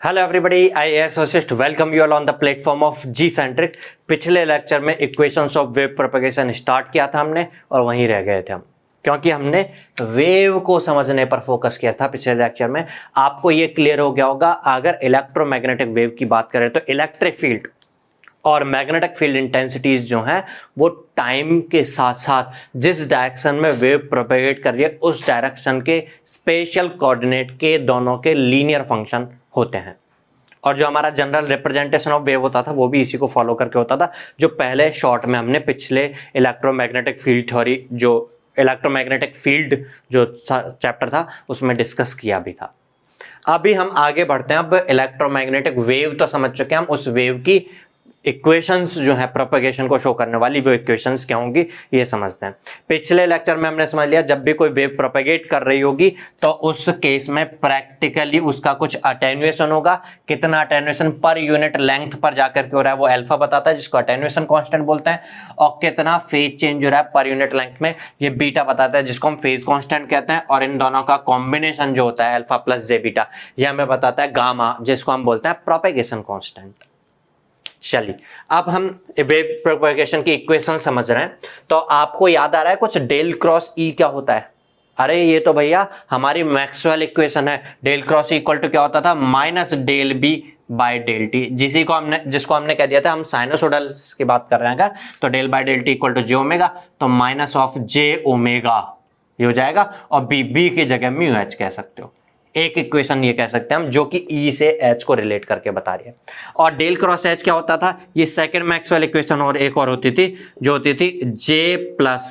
Hello everybody, I S Vashishtha welcome you all on the platform of G centric. पिछले lecture में equations of wave propagation start किया था हमने और वहीं रह गए थे हम, क्योंकि हमने वेव को समझने पर फोकस किया था पिछले लेक्चर में। आपको ये क्लियर हो गया होगा, अगर इलेक्ट्रोमैग्नेटिक वेव की बात करें तो इलेक्ट्रिक फील्ड और मैग्नेटिक फील्ड इंटेंसिटीज जो हैं वो टाइम के साथ साथ जिस डायरेक्शन में वेव प्रोपेगेट कर रही है उस डायरेक्शन के स्पेशल कोऑर्डिनेट के दोनों के लीनियर फंक्शन होते हैं। और जो हमारा जनरल रिप्रेजेंटेशन ऑफ वेव होता था वो भी इसी को फॉलो करके होता था, जो पहले शॉर्ट में हमने पिछले इलेक्ट्रोमैग्नेटिक फील्ड थ्योरी जो इलेक्ट्रोमैग्नेटिक फील्ड जो चैप्टर था उसमें डिस्कस किया भी था। अभी हम आगे बढ़ते हैं। अब इलेक्ट्रोमैग्नेटिक वेव तो समझ चुके हैं हम, उस वेव की इक्वेशंस जो है प्रोपेगेशन को शो करने वाली वो इक्वेशंस क्या होंगी ये समझते हैं। पिछले लेक्चर में हमने समझ लिया जब भी कोई वेव प्रोपेगेट कर रही होगी तो उस केस में प्रैक्टिकली उसका कुछ अटेन्युएशन होगा। कितना अटेन्युएशन पर यूनिट लेंथ पर जाकर के हो रहा है वो अल्फा बताता है, जिसको अटेन्युएशन कांस्टेंट बोलते हैं। और कितना फेज चेंज हो रहा है पर यूनिट लेंथ में ये बीटा बताता है, जिसको हम फेज कांस्टेंट कहते हैं। और इन दोनों का कॉम्बिनेशन जो होता है अल्फा प्लस जे बीटा, ये हमें बताता है गामा, जिसको हम बोलते हैं प्रोपेगेशन कांस्टेंट। चलिए अब हम वेव प्रोपेगेशन की इक्वेशन समझ रहे हैं, तो आपको याद आ रहा है कुछ डेल क्रॉस ई क्या होता है? अरे ये तो भैया हमारी मैक्सवेल इक्वेशन है। Del cross E equal to क्या होता था? Minus del B by del T, जिसको हमने कह दिया था हम साइनोसोडल की बात कर रहे हैं अगर, तो del by del T equal to J omega, तो माइनस ऑफ जे ओमेगा ये हो जाएगा। और बी की जगह म्यू एच कह सकते हो। एक इक्वेशन ये कह सकते हैं हम जो कि ई से एच को रिलेट करके बता रही है। और डेल क्रॉस एच क्या होता था? ये सेकंड मैक्सवेल इक्वेशन और एक और होती थी जो होती थी J plus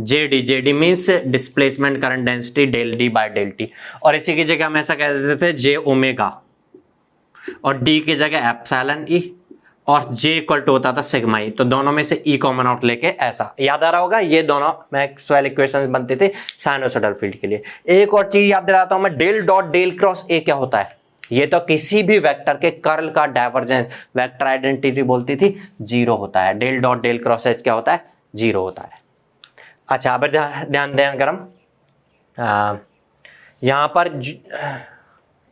J D means displacement current density del D by del T. और इसी की जगह हम ऐसा कह देते थे जे ओमेगा, और डी की जगह एप्सिलॉन ई, और जे इक्वल टू होता था सिग्मा ई। तो दोनों में से ई कॉमन आउट लेके ऐसा याद आ रहा होगा, ये दोनों मैक्सवेल इक्वेशंस बनते थे साइनोसोडल फील्ड के लिए। एक और चीज याद दिलाता हूं मैं, del dot del cross A क्या होता है? ये तो किसी भी वेक्टर के कर्ल का डाइवर्जेंस, वेक्टर आइडेंटिटी बोलती थी, जीरो होता है। Del dot del cross H क्या होता है? जीरो होता है। अच्छा अब ध्यान दें अगर हम यहां पर,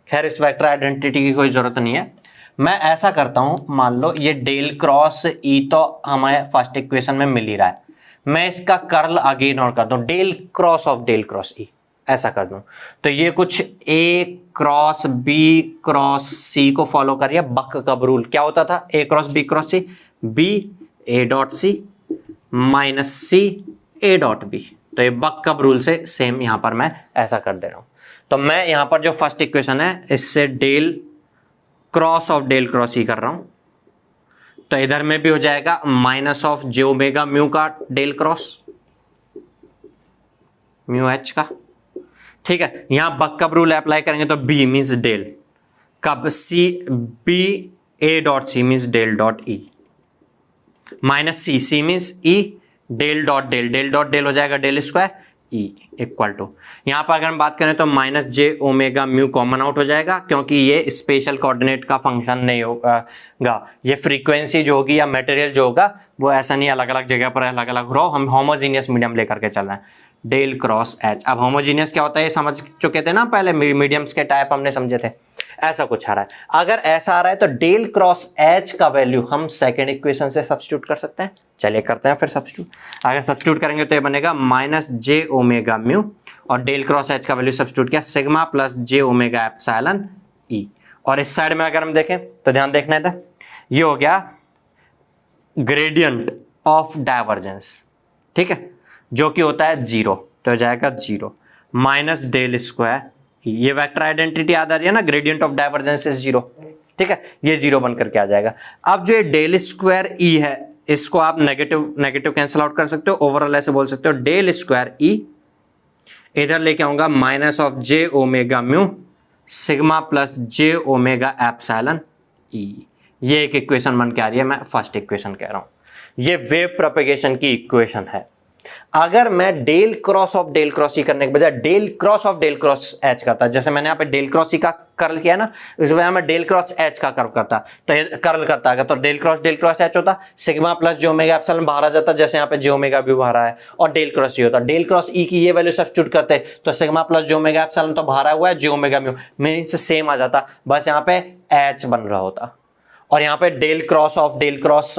खैर इस वेक्टर आइडेंटिटी की कोई जरूरत नहीं है, मैं ऐसा करता हूं, मान लो ये डेल क्रॉस ई तो हमें फर्स्ट इक्वेशन में मिल ही रहा है, मैं इसका कर्ल अगेन और कर दूं डेल क्रॉस ई, ऐसा कर दूं तो ये कुछ ए क्रॉस बी क्रॉस सी को फॉलो कर रही है। बक कब रूल क्या होता था? A cross C, B A dot C minus C A dot B. तो ये बक कब रूल से सेम यहां पर मैं ऐसा कर दे रहा हूं। तो मैं यहां पर जो फर्स्ट इक्वेशन है इससे del cross of del cross ही कर रहा हूं, तो इधर में भी हो जाएगा minus of J omega mu का डेल क्रॉस म्यू एच का, ठीक है। यहां बक कब रूल अप्लाई करेंगे तो बी मींस डेल कब C, B A dot C means del dot E, minus C means E, del dot del हो जाएगा del square E equal to, यहां पर अगर हम बात करें तो minus J omega mu common out हो जाएगा, क्योंकि ये स्पेशल कोऑर्डिनेट का फंक्शन नहीं होगा। ये फ्रीक्वेंसी जो होगी या मटेरियल जो होगा वो ऐसा नहीं अलग अलग जगह पर अलग अलग रो, हम होमोजीनियस मीडियम लेकर के चल रहे हैं। डेल क्रॉस एच, अब होमोजीनियस क्या होता है ये समझ चुके थे ना पहले, मीडियम्स के टाइप हमने समझे थे। ऐसा कुछ आ रहा है, अगर ऐसा आ रहा है तो डेल क्रॉस एच का वैल्यू हम सेकेंड इक्वेशन से सब्स्टिट्यूट कर सकते हैं। चलिए करते हैं फिर सब्स्टिट्यूट। अगर सब्स्टिट्यूट करेंगे तो ये बनेगा माइनस जे ओमेगा म्यू, और डेल क्रॉस एच का वैल्यू सब्स्टिट्यूट किया सिग्मा प्लस जे ओमेगा एप्सिलॉन ई। और इस साइड में अगर हम देखें तो ध्यान देखना है, ये हो गया ग्रेडियंट ऑफ डाइवर्जेंस, ठीक है, जो कि होता है जीरो, तो हो जाएगा जीरो माइनस डेल स्क्वायर, ये वेक्टर आइडेंटिटी याद आ रही है ना, gradient of divergence is zero, ठीक है, ये जीरो बन करके आ जाएगा। अब जो ये डेल स्क्वायर ई है इसको आप नेगेटिव कैंसिल आउट कर सकते हो, ओवरऑल ऐसे बोल सकते हो डेल स्क्वायर ई, इधर लेके आऊंगा minus of J omega mu sigma plus J omega epsilon E. ये एक इक्वेशन बन के आ रही है, मैं फर्स्ट इक्वेशन कह रहा हूं, ये वेव प्रोपेगेशन की इक्वेशन है। अगर मैं del cross of del cross E करने के बजाय del cross of del cross H करता, जैसे मैंने यहाँ पे डेल क्रॉस ई का कर्ल किया ना, इस वजह मैं डेल क्रॉस एच का कर्व करता, तो कर्ल करता अगर, तो डेल क्रॉस एच होता, सिग्मा प्लस जे ओमेगा एप्सिलॉन बाहर आ जाता, जैसे यहाँ पे जे ओमेगा भी बाहर है, और डेल क्रॉस ई होता। डेल क्रॉस ई की ये वैल्यू सब्स्टिट्यूट करते तो सिग्मा प्लस जे ओमेगा एप्सिलॉन तो बाहर आया हुआ है, J omega mu means same आ जाता, बस यहाँ पे एच बन रहा होता, और यहाँ पे del cross of del cross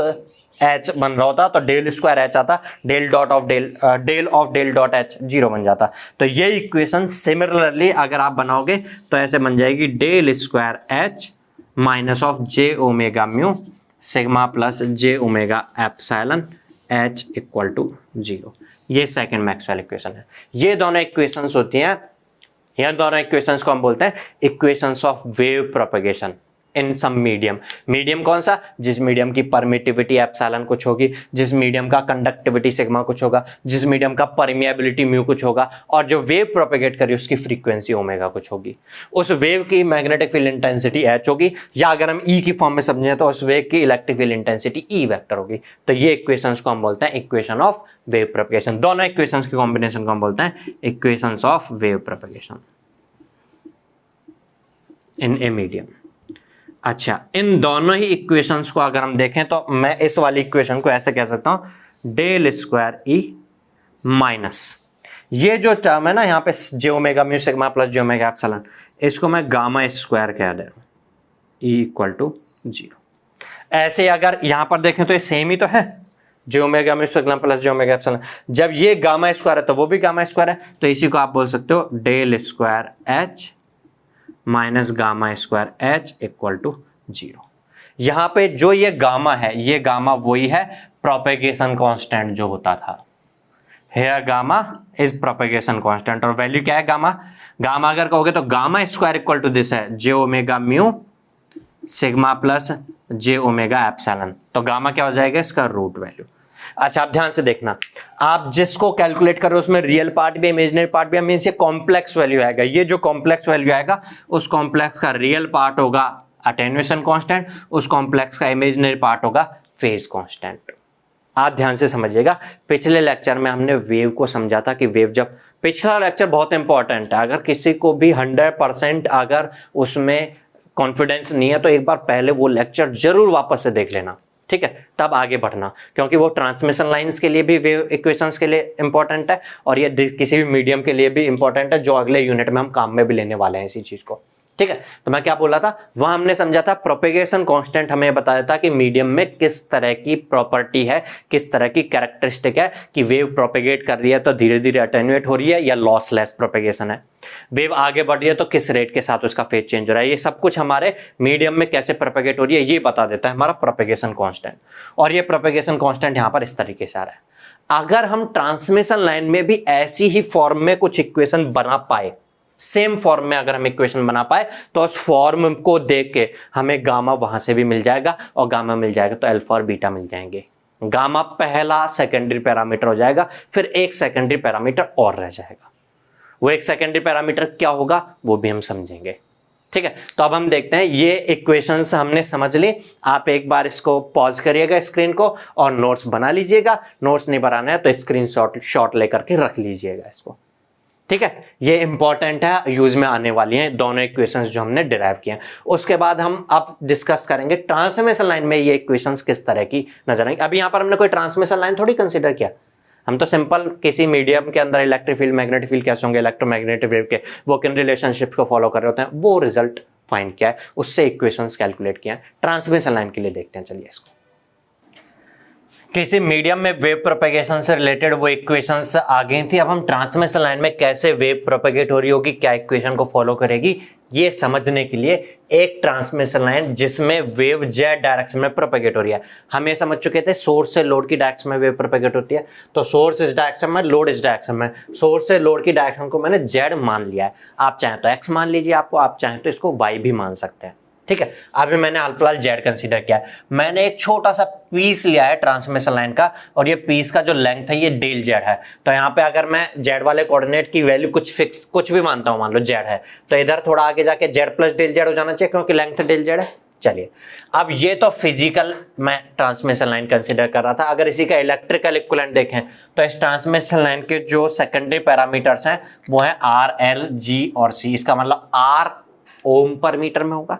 H बन रहा होता, तो डेल स्क्वायर एच आता, del of del dot H 0 बन जाता। तो ये इक्वेशन सिमिलरली अगर आप बनाओगे तो ऐसे बन जाएगी, del square H minus of J omega mu sigma plus J omega epsilon H equal to 0। ये सेकंड मैक्सवेल इक्वेशन है। ये दोनों इक्वेशंस होती हैं, यह दोनों इक्वेशंस को हम बोलते हैं equations of wave propagation in some medium. Medium कौन सा? जिस मीडियम की परमिटिविटी एप्सिलॉन कुछ होगी, जिस मीडियम का कंडक्टिविटी सिग्मा कुछ होगा, जिस मीडियम का परमिएबिलिटी म्यू कुछ होगा, और जो वेव प्रोपेगेट करी उसकी फ्रीक्वेंसी ओमेगा कुछ होगी। उस वेव की मैग्नेटिक फील्ड इंटेंसिटी एच होगी, या अगर हम ई की फॉर्म में समझें तो उस वेव की electric field intensity E vector होगी। तो ये इक्वेशंस को हम बोलते हैं इक्वेशन ऑफ वेव प्रोपेगेशन। दोनों इक्वेशंस के कॉम्बिनेशन को हम बोलते हैं equations of wave propagation in a medium. अच्छा, इन दोनों ही इक्वेशंस को अगर हम देखें तो मैं इस वाली इक्वेशन को ऐसे कह सकता हूं, डेल स्क्वायर ई माइनस ये जो टर्म है ना यहाँ पे J omega mu sigma plus जे ओमेगा एप्सिलॉन, इसको मैं गामा स्क्वायर कह दे रहा हूं, ई इक्वल टू 0। ऐसे अगर यहां पर देखें तो ये सेम ही तो है, J omega mu sigma plus जे ओमेगा एप्सिलॉन। जब ये गामा स्क्वायर है तो वो भी गामा स्क्वायर है, तो इसी को आप बोल सकते हो del square H minus gamma square H equal to 0। यहां पे जो ये गामा है, ये गामा वही है प्रोपेगेशन कांस्टेंट जो होता था। Here gamma is propagation constant, और वैल्यू क्या है गामा? गामा अगर कहोगे तो gamma square equal to this है, J omega mu sigma plus जे ओमेगा एप्सिलॉन। तो गामा क्या हो जाएगा? इसका रूट वैल्यू। अच्छा, आप ध्यान से देखना, आप जिसको कैलकुलेट करो उसमें रियल पार्ट भी इमेजिनरी पार्ट भी, मींस ये कॉम्प्लेक्स वैल्यू आएगा। ये जो कॉम्प्लेक्स वैल्यू आएगा उस कॉम्प्लेक्स का रियल पार्ट होगा अटेन्यूएशन कांस्टेंट, उस कॉम्प्लेक्स का इमेजिनरी पार्ट होगा फेज कांस्टेंट। आप ध्यान से समझिएगा, पिछले लेक्चर में हमने वेव को समझा था कि वेव जब, पिछला लेक्चर बहुत इंपॉर्टेंट है, अगर किसी को भी 100% अगर उसमें कॉन्फिडेंस नहीं है तो एक बार पहले वो लेक्चर जरूर वापस से देख लेना, ठीक है, तब आगे बढ़ना, क्योंकि वो ट्रांसमिशन लाइंस के लिए भी वेव इक्वेशंस के लिए इंपॉर्टेंट है, और ये किसी भी मीडियम के लिए भी इंपॉर्टेंट है, जो अगले यूनिट में हम काम में भी लेने वाले हैं इसी चीज को, ठीक है। तो मैं क्या बोल रहा था, वहां हमने समझा था प्रोपेगेशन कांस्टेंट हमें बताया था कि मीडियम में किस तरह की प्रॉपर्टी है, किस तरह की कैरेक्टरिस्टिक है कि वेव प्रोपेगेट कर रही है तो धीरे धीरे अटेन्यूएट हो रही है या लॉसलेस प्रोपेगेशन है, वेव आगे बढ़ रही है तो किस रेट के साथ उसका फेज चेंज हो रहा है। ये सब कुछ हमारे मीडियम में कैसे प्रोपेगेट हो रही है ये बता देता है हमारा प्रोपेगेशन कांस्टेंट। और ये प्रोपेगेशन कांस्टेंट यहां पर इस तरीके से आ रहा है। अगर हम ट्रांसमिशन लाइन में भी ऐसी ही फॉर्म में कुछ इक्वेशन बना पाए, सेम फॉर्म में अगर हम इक्वेशन बना पाए, तो उस फॉर्म को देख के हमें गामा वहां से भी मिल जाएगा, और गामा मिल जाएगा तो अल्फा और बीटा मिल जाएंगे। गामा पहला सेकेंडरी पैरामीटर हो जाएगा, फिर एक सेकेंडरी पैरामीटर और रह जाएगा। वो एक सेकेंडरी पैरामीटर क्या होगा वो भी हम समझेंगे, ठीक है। तो अब हम देखते हैं, ये इक्वेशंस हमने समझ ली। आप एक बार इसको पॉज करिएगा स्क्रीन को और नोट्स बना लीजिएगा। नोट्स नहीं बनाना है तो स्क्रीन शॉट लेकर के रख लीजिएगा इसको, ठीक है। ये इंपॉर्टेंट है, यूज में आने वाली हैं दोनों इक्वेशंस जो हमने डिराइव किए हैं। उसके बाद हम अब डिस्कस करेंगे ट्रांसमिशन लाइन में ये इक्वेशंस किस तरह की नजर आएंगी। अभी यहाँ पर हमने कोई ट्रांसमिशन लाइन थोड़ी कंसीडर किया, हम तो सिंपल किसी मीडियम के अंदर इलेक्ट्रिक फील्ड मैग्नेटिक फील्ड कैसे होंगे, इलेक्ट्रोमैग्नेटिक वेव के वो किन रिलेशनशिप को फॉलो कर रहे होते हैं, वो रिजल्ट फाइंड किया है, उससे इक्वेशंस कैलकुलेट किया है। ट्रांसमिशन लाइन के लिए देखते हैं, चलिए इसको। किसी मीडियम में वेव प्रोपेगेशन से रिलेटेड वो इक्वेशंस आ गई थी। अब हम ट्रांसमिशन लाइन में कैसे वेव प्रोपेगेट हो रही होगी, क्या इक्वेशन को फॉलो करेगी, ये समझने के लिए एक ट्रांसमिशन लाइन जिसमें वेव जेड डायरेक्शन में प्रोपेगेट हो रही है। हम ये समझ चुके थे सोर्स से लोड की डायरेक्शन में वेव प्रोपेगेट होती है, तो सोर्स इस डायरेक्शन में, लोड इस डायरेक्शन में। सोर्स से लोड की डायरेक्शन को मैंने जेड मान लिया है, आप चाहें तो एक्स मान लीजिए, आपको आप चाहें तो इसको वाई भी मान सकते हैं, ठीक है। अभी मैंने हाल फिलहाल जेड कंसीडर किया है। मैंने एक छोटा सा पीस लिया है ट्रांसमिशन लाइन का, और ये पीस का जो लेंथ है ये डेल जेड है। तो यहाँ पे अगर मैं जेड वाले कोऑर्डिनेट की वैल्यू कुछ फिक्स कुछ भी मानता हूँ, मान लो जेड है, तो इधर थोड़ा आगे जाके जेड प्लस डेल जेड हो जाना चाहिए, क्योंकि लेंथ डेल जेड है। चलिए, अब ये तो फिजिकल मैं ट्रांसमिशन लाइन कंसिडर कर रहा था। अगर इसी का इलेक्ट्रिकल इक्विवेलेंट देखें तो इस ट्रांसमिशन लाइन के जो सेकेंडरी पैरामीटर्स हैं वो है आर, एल, जी और सी। इसका मतलब आर ओम पर मीटर में होगा,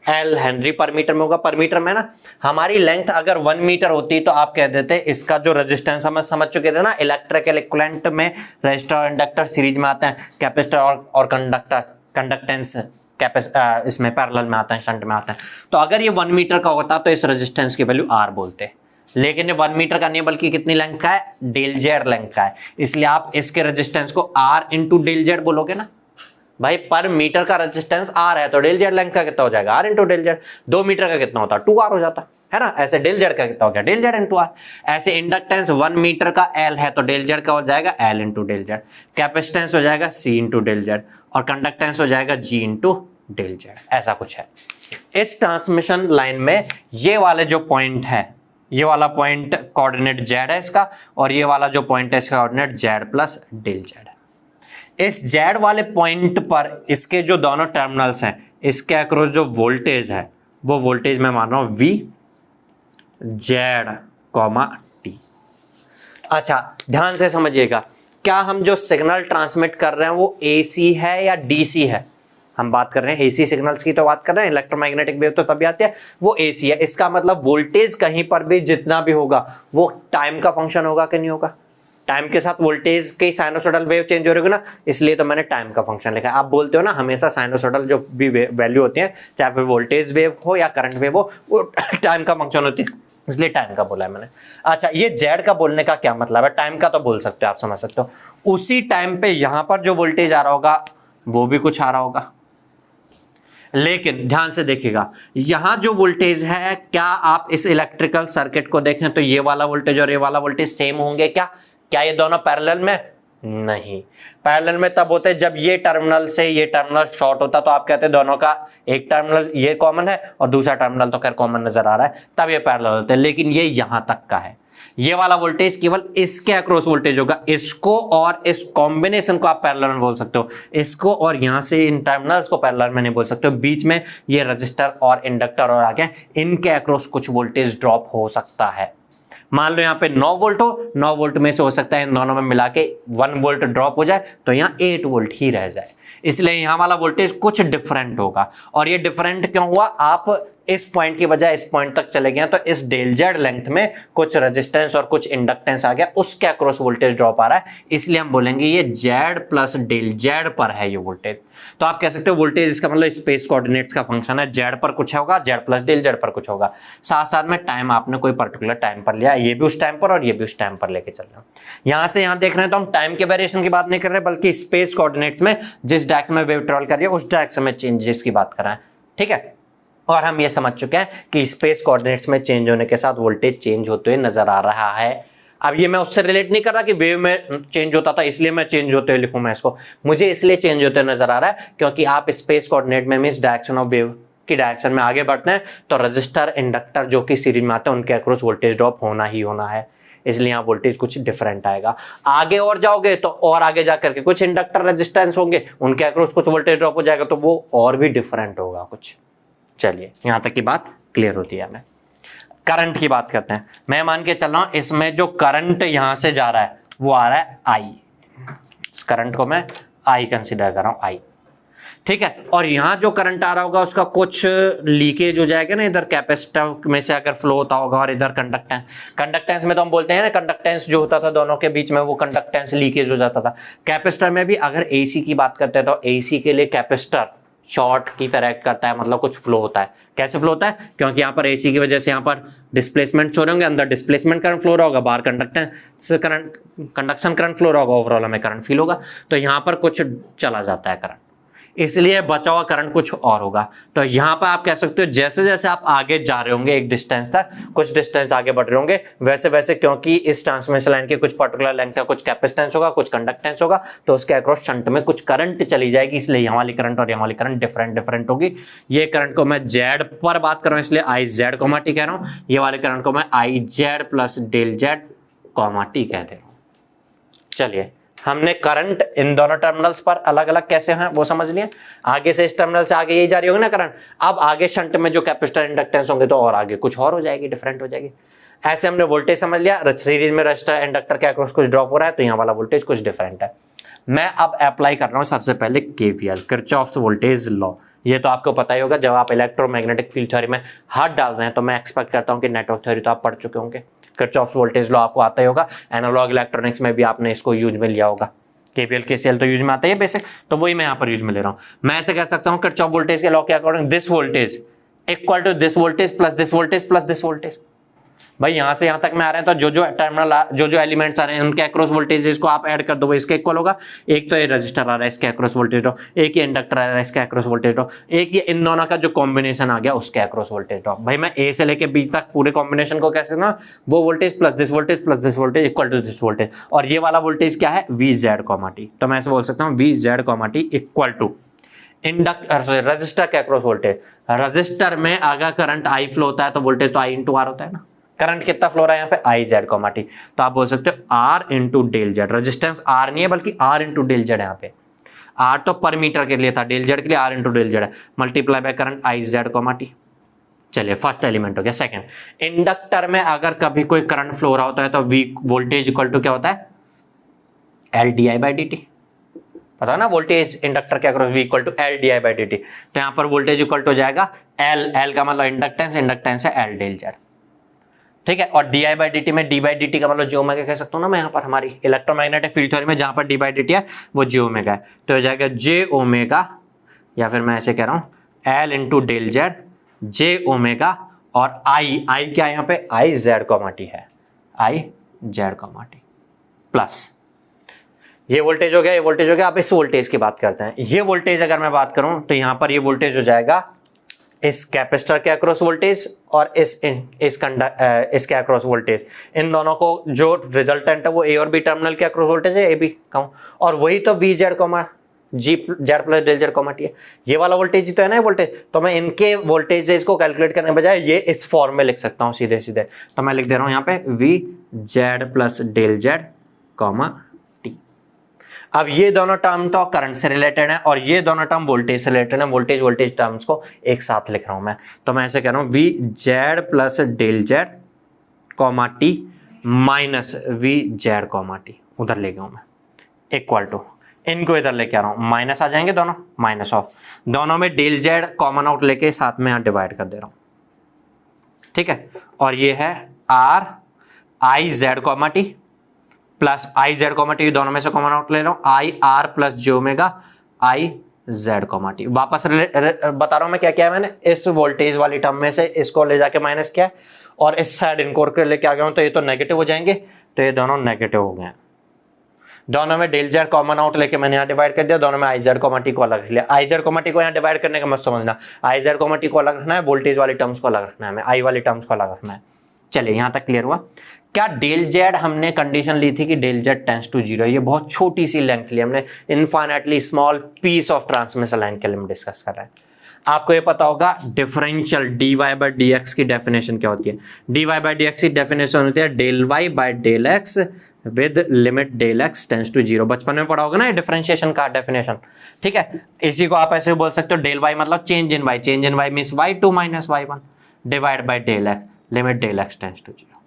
एल हेनरी पर मीटर में होगा। पर मीटर में ना हमारी लेंथ अगर 1 मीटर होती तो आप कह देते इसका जो रेजिस्टेंस हम समझ चुके थे ना, इलेक्ट्रिकल इक्विवेलेंट में रेजिस्टर और इंडक्टर सीरीज में आते हैं, कैपेसिटर और कंडक्टेंस इसमें पैरेलल में आता है, शंट में आता है। तो अगर ये 1 मीटर का होता तो इस रेजिस्टेंस की वैल्यू आर बोलते, लेकिन ये 1 मीटर का नहीं बल्कि कितनी लेंथ का है, डेल जेड लेंथ का है, इसलिए आप इसके रेजिस्टेंस को आर इंटू डेल जेड बोलोगे ना भाई। पर मीटर का रेजिस्टेंस आर है तो डेल जेड लेंथ का कितना हो जाएगा, R into del Z. 2 metre का कितना होता है, 2 आर हो जाता है ना। ऐसे डेल जेड का कितना हो गया, डेल जेड इंटू आर। ऐसे इंडक्टेंस 1 मीटर का एल है तो डेल जेड का हो जाएगा L into del Z, capacitance हो जाएगा सी इंटू डेल जेड और कंडक्टेंस हो जाएगा जी इंटू डेल जेड। ऐसा कुछ है इस ट्रांसमिशन लाइन में। ये वाले जो पॉइंट है, ये वाला पॉइंट कोऑर्डिनेट जेड है इसका, और ये वाला जो पॉइंट है इसका coordinate Z plus del Z है। इस जेड वाले पॉइंट पर इसके जो दोनों टर्मिनल्स हैं, इसके अक्रॉस जो वोल्टेज है वो वोल्टेज मैं मान रहा हूं वी जेड कॉमा टी। अच्छा ध्यान से समझिएगा, क्या हम जो सिग्नल ट्रांसमिट कर रहे हैं वो एसी है या डीसी है? हम बात कर रहे हैं एसी सिग्नल्स की तो बात कर रहे हैं, इलेक्ट्रोमैग्नेटिक वेव तो तभी आती है, वो एसी है। इसका मतलब वोल्टेज कहीं पर भी जितना भी होगा वो टाइम का फंक्शन होगा कि नहीं होगा? टाइम के साथ वोल्टेज की साइनोसॉइडल वेव चेंज हो रही है ना, इसलिए तो मैंने टाइम का फंक्शन लिखा है। आप बोलते हो ना हमेशा साइनोसॉइडल जो भी वैल्यू होती है, चाहे फिर वोल्टेज वेव हो या करंट वेव हो, वो टाइम का फंक्शन होती है, इसलिए टाइम का बोला है मैंने। अच्छा ये जेड का बोलने का क्या मतलब है? टाइम का तो बोल सकते हो, आप समझ सकते हो। उसी टाइम पे यहां पर जो वोल्टेज आ रहा होगा वो भी कुछ आ रहा होगा, लेकिन ध्यान से देखिएगा यहां जो वोल्टेज है, क्या आप इस इलेक्ट्रिकल सर्किट को देखें तो ये वाला वोल्टेज और ये वाला वोल्टेज सेम होंगे क्या ये दोनों पैरेलल में? नहीं, पैरेलल में तब होते जब ये टर्मिनल से ये टर्मिनल शॉर्ट होता, तो आप कहते हैं दोनों का एक टर्मिनल ये कॉमन है और दूसरा टर्मिनल तो खैर कॉमन नजर आ रहा है, तब ये पैरेलल होते हैं। लेकिन ये यहां तक का है, ये वाला वोल्टेज केवल इसके अक्रॉस वोल्टेज होगा, इसको और इस कॉम्बिनेशन को आप पैरेलल में बोल सकते हो, इसको और यहां से इन टर्मिनल्स को पैरेलल में नहीं बोल सकते हो। बीच में ये रजिस्टर और इंडक्टर और आगे इनके अक्रॉस कुछ वोल्टेज ड्रॉप हो सकता है। मान लो यहाँ पे 9 वोल्ट हो, 9 वोल्ट में से हो सकता है इन दोनों में मिला के 1 वोल्ट ड्रॉप हो जाए तो यहाँ 8 वोल्ट ही रह जाए, इसलिए यहाँ वाला वोल्टेज कुछ डिफरेंट होगा। और ये डिफरेंट क्यों हुआ? आप इस पॉइंट की बजाय इस पॉइंट तक चले गए तो इस डेल जेड लेंथ में कुछ रेजिस्टेंस और कुछ इंडक्टेंस आ गया, उसके अक्रॉस वोल्टेज ड्रॉप आ रहा है, इसलिए हम बोलेंगे ये जेड प्लस डेल जेड पर है ये वोल्टेज। तो आप कह सकते हो वोल्टेज इसका मतलब स्पेस कोऑर्डिनेट्स का फंक्शन है, जेड पर कुछ होगा, जेड प्लस डेल जेड पर कुछ होगा। साथ साथ में टाइम आपने कोई पर्टिकुलर टाइम पर लिया, ये भी उस टाइम पर और ये भी उस टाइम पर लेके चल रहे हैं। यहां से यहां देख रहे हैं तो हम टाइम के वेरिएशन की बात नहीं कर रहे बल्कि स्पेस कोऑर्डिनेट्स में जिस डायरेक्शन में वेव ट्रेवल कर रही है उस डायरेक्शन में चेंजेस की बात कर रहे हैं, ठीक है। और हम ये समझ चुके हैं कि स्पेस कोऑर्डिनेट्स में चेंज होने के साथ वोल्टेज चेंज होते हुए नजर आ रहा है। अब ये मैं उससे रिलेट नहीं कर रहा कि वेव में चेंज होता था इसलिए मैं चेंज होते हुए लिखूं मैं इसको, मुझे इसलिए चेंज होते हुए नजर आ रहा है क्योंकि आप स्पेस कोऑर्डिनेट में इस डायरेक्शन ऑफ वेव की डायरेक्शन में आगे बढ़ते हैं तो रजिस्टर इंडक्टर जो कि सीरीज में आते हैं उनके अक्रॉस वोल्टेज ड्रॉप होना ही होना है, इसलिए यहाँ वोल्टेज कुछ डिफरेंट आएगा। आगे और जाओगे तो और आगे जाकर के कुछ इंडक्टर रेजिस्टेंस होंगे, उनके अक्रॉस कुछ वोल्टेज ड्रॉप हो जाएगा तो वो और भी डिफरेंट होगा कुछ। चलिए यहां तक की बात क्लियर होती है। हमें करंट की बात करते हैं। मैं मान के चल रहा हूं इसमें जो करंट यहां से जा रहा है वो आ रहा है आई, इस करंट को मैं आई कंसीडर कर रहा हूं आई, ठीक है। और यहां जो करंट आ रहा होगा उसका कुछ लीकेज हो जाएगा ना, इधर कैपेसिटर में से अगर फ्लो होता होगा और इधर कंडक्टेंस में तो हम बोलते हैं ना कंडक्टेंस जो होता था दोनों के बीच में वो कंडक्टेंस लीकेज हो जाता था। कैपेसिटर में भी अगर एसी की बात करते हैं तो एसी के लिए कैपेसिटर शॉर्ट की तरह एक्ट करता है, मतलब कुछ फ्लो होता है। कैसे फ्लो होता है? क्योंकि यहाँ पर एसी की वजह से यहाँ पर डिस्प्लेसमेंट हो रहे होंगे, अंदर डिस्प्लेसमेंट करंट फ्लो रहा होगा, बाहर कंडक्शन करंट फ्लो रहा होगा, ओवरऑल हमें करंट फील होगा, तो यहाँ पर कुछ चला जाता है करंट, इसलिए बचा हुआ करंट कुछ और होगा। तो यहाँ पर आप कह सकते हो जैसे जैसे आप आगे जा रहे होंगे एक डिस्टेंस तक, कुछ डिस्टेंस आगे बढ़ रहे होंगे, वैसे वैसे क्योंकि इस ट्रांसमिशन लाइन के कुछ पर्टिकुलर लेंथ का कुछ कैपेसिटेंस होगा, कुछ कंडक्टेंस होगा, तो उसके अक्रॉस शंट में कुछ करंट चली जाएगी, इसलिए यहाँ वाली करंट और यहाँ वाली करंट डिफरेंट होगी। ये करंट को मैं जेड पर बात कर रहा हूँ इसलिए आई जेड कॉमा टी कह रहा हूँ, ये वाले करंट को मैं I Z plus del Z comma T कह दे रहा हूँ। चलिए हमने करंट इन दोनों टर्मिनल्स पर अलग अलग कैसे हैं वो समझ लिया। आगे से इस टर्मिनल से आगे यही जा रही होगी ना करंट, अब आगे शंट में जो कैपेसिटर इंडक्टेंस होंगे तो और आगे कुछ और हो जाएगी, डिफरेंट हो जाएगी। ऐसे हमने वोल्टेज समझ लिया, सीरीज में रजिस्टर इंडक्टर के अक्रॉस कुछ ड्रॉप हो रहा है तो यहाँ वाला वोल्टेज कुछ डिफरेंट है। मैं अब अप्लाई कर रहा हूँ सबसे पहले केवीएल, किरचॉफ्स वोल्टेज लॉ। ये तो आपको पता ही होगा, जब आप इलेक्ट्रोमैग्नेटिक फील्ड थ्योरी में हाथ डाल रहे हैं तो मैं एक्सपेक्ट करता हूँ कि नेटवर्क थ्योरी तो आप पढ़ चुके होंगे, किरचॉफ्स वोल्टेज लॉ आपको आता ही होगा, एनालॉग इलेक्ट्रॉनिक्स में भी आपने इसको यूज में लिया होगा। केवीएल केसीएल तो यूज में आता है बेसिक, तो वही मैं यहाँ पर यूज में ले रहा हूँ। मैं ऐसे कह सकता हूँ किरचॉफ वोल्टेज के लॉ के according this voltage equal to this voltage plus this voltage plus this voltage. भाई यहाँ से यहाँ तक में आ रहे हैं तो जो जो टर्मिनल जो एलिमेंट्स आ रहे हैं उनके अक्रॉस वोल्टेज को आप ऐड कर दो, वो इसके इक्वल होगा। एक तो ये रजिस्टर आ रहा है इसके अक्रॉस वोल्टेज ड्रॉप, एक ये इंडक्टर आ रहा है इसके अक्रॉस वोल्टेज ड्रॉप, एक ये इन दोनों का जो कॉम्बिनेशन आ गया उसके अक्रॉस वोल्टेज ड्रॉप। भाई मैं ए से लेके बी तक पूरे कॉम्बिनेशन को कैसे ना, वो voltage plus this voltage equal to this voltage, और ये वाला वोल्टेज क्या है वी जेड कॉमा टी। तो मैं ऐसे बोल सकता हूँ V Z comma T equal to inductor resistor के अक्रॉस वोल्टेज। रजिस्टर में अगर करंट आई फ्लो होता है तो वोल्टेज तो आई इंटू आर होता है ना, करंट कितना फ्लो रहा है यहाँ पे आई जेड कॉमा टी, तो आप बोल सकते हो R into del Z. Resistance R नहीं है बल्कि आर इंटू डेल जेड है। यहाँ पे आर तो पर मीटर के लिए था, डेल जेड के लिए आर इंटू डेल जेड है, multiply by current I Z comma T. चलिए फर्स्ट एलिमेंट हो गया। सेकंड, इंडक्टर में अगर कभी कोई करंट फ्लो रहा होता है तो वी वोल्टेज इक्वल टू क्या होता है L D I by D T. पता है ना, वोल्टेज इंडक्टर के across V equal to L D I by D T. तो यहाँ पर वोल्टेज इक्वल टू हो जाएगा एल, एल का मतलब इंडक्टेंस, इंडक्टेंस है एल डेल जेड, ठीक है। और D I by D T में डी बाई डी टी का मतलब जे ओमेगा कह सकता हूँ ना मैं यहाँ पर, हमारी इलेक्ट्रोमैग्नेटिक फील्ड थ्योरी में जहाँ पर डी बाई डी टी है वो जे ओमेगा है, तो हो जाएगा जे ओमेगा, या फिर मैं ऐसे कह रहा हूँ L into del Z J omega, और आई, आई क्या है यहाँ पे आई जेड कॉमा टी है, आई जेड कॉमा टी प्लस ये वोल्टेज हो गया, ये वोल्टेज हो गया। अब इस वोल्टेज की बात करते हैं। ये वोल्टेज अगर मैं बात करूं तो यहां पर ये वोल्टेज हो जाएगा इस कैपेसिटर के अक्रॉस वोल्टेज और इसके अक्रॉस वोल्टेज, इन दोनों को जो रिजल्टेंट है वो ए और बी टर्मिनल के अक्रॉस वोल्टेज है, ए बी कहूं, और वही तो V Z comma G Z plus del Z comma T है। ये वाला वोल्टेज ही तो है ना वोल्टेज, तो मैं इनके वोल्टेज इसको कैलकुलेट करने के बजाय ये इस फॉर्म में लिख सकता हूँ सीधे सीधे। तो मैं लिख दे रहा हूँ यहाँ पे V Z plus del Z comma. अब ये दोनों टर्म तो करंट से रिलेटेड है और ये दोनों टर्म वोल्टेज से रिलेटेड है, वोल्टेज टर्म्स को एक साथ लिख रहा हूं मैं। तो मैं ऐसे कह रहा हूं V Z plus del Z comma T minus V Z comma T, उधर ले गया हूं मैं, इक्वल टू इनको इधर लेके आ रहा हूं, माइनस आ जाएंगे दोनों, माइनस ऑफ दोनों में डेल जेड कॉमन आउट लेके साथ में यहां डिवाइड कर दे रहा हूं, ठीक है। और ये है R I Z comma T plus I Z comma T, दोनों में से कॉमन आउट ले लो, I R plus J omega I Z comma T. वापस बता रहा हूं मैं क्या किया है मैंने, इस वोल्टेज वाली टर्म में से इसको ले जाके माइनस किया और इस साइड इनको लेके आ गया हूं, तो ये तो नेगेटिव हो जाएंगे, तो ये दोनों नेगेटिव हो गए। दोनों में डेल जेड कॉमन आउट लेके मैंने यहाँ डिवाइड कर दिया, दोनों में आई जेड कॉमा टी को अलग रख लिया। आई जेड कॉमा टी को यहाँ डिवाइड करने का मत समझना, आई जेड कॉमा टी को अलग रखना है, वोल्टेज वाली टर्म्स को अलग रखना है, हमें आई वाली टर्म्स को अलग रखना है। चलिए यहां तक क्लियर हुआ। क्या डेल जेड हमने कंडीशन ली थी कि del Z tends to zero, ये बहुत छोटी सी लेंथ ली हमने, infinitely small piece of transmission line के लिए हम डिस्कस कर रहे हैं। आपको ये पता होगा differential D Y by D X की डेफिनेशन क्या होती है। D Y by D X की डेफिनेशन होती है del Y by del X with limit del X tends to zero. बचपन में पढ़ा होगा ना डिफरेंशिएशन का डेफिनेशन, ठीक है। इसी को आप ऐसे बोल सकते हो डेल वाई मतलब change in Y, change in Y means Y two minus Y one divide by del X limit del X tends to zero.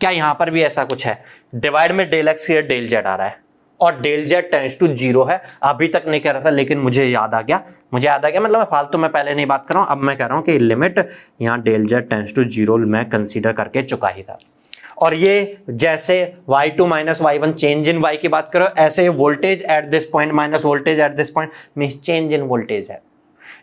क्या यहां पर भी ऐसा कुछ है, डिवाइड में डेल एक्स या डेल जेड आ रहा है और del Z tends to zero है, अभी तक नहीं कह रहा था लेकिन मुझे याद आ गया मतलब मैं फालतू में पहले नहीं बात कर रहा हूं, अब मैं कह रहा हूं कि लिमिट यहां del Z tends to zero मैं कंसीडर करके चुका ही था। और ये जैसे y2 minus y1 change in y की बात करो, ऐसे voltage at this point minus voltage at this point means change in voltage है,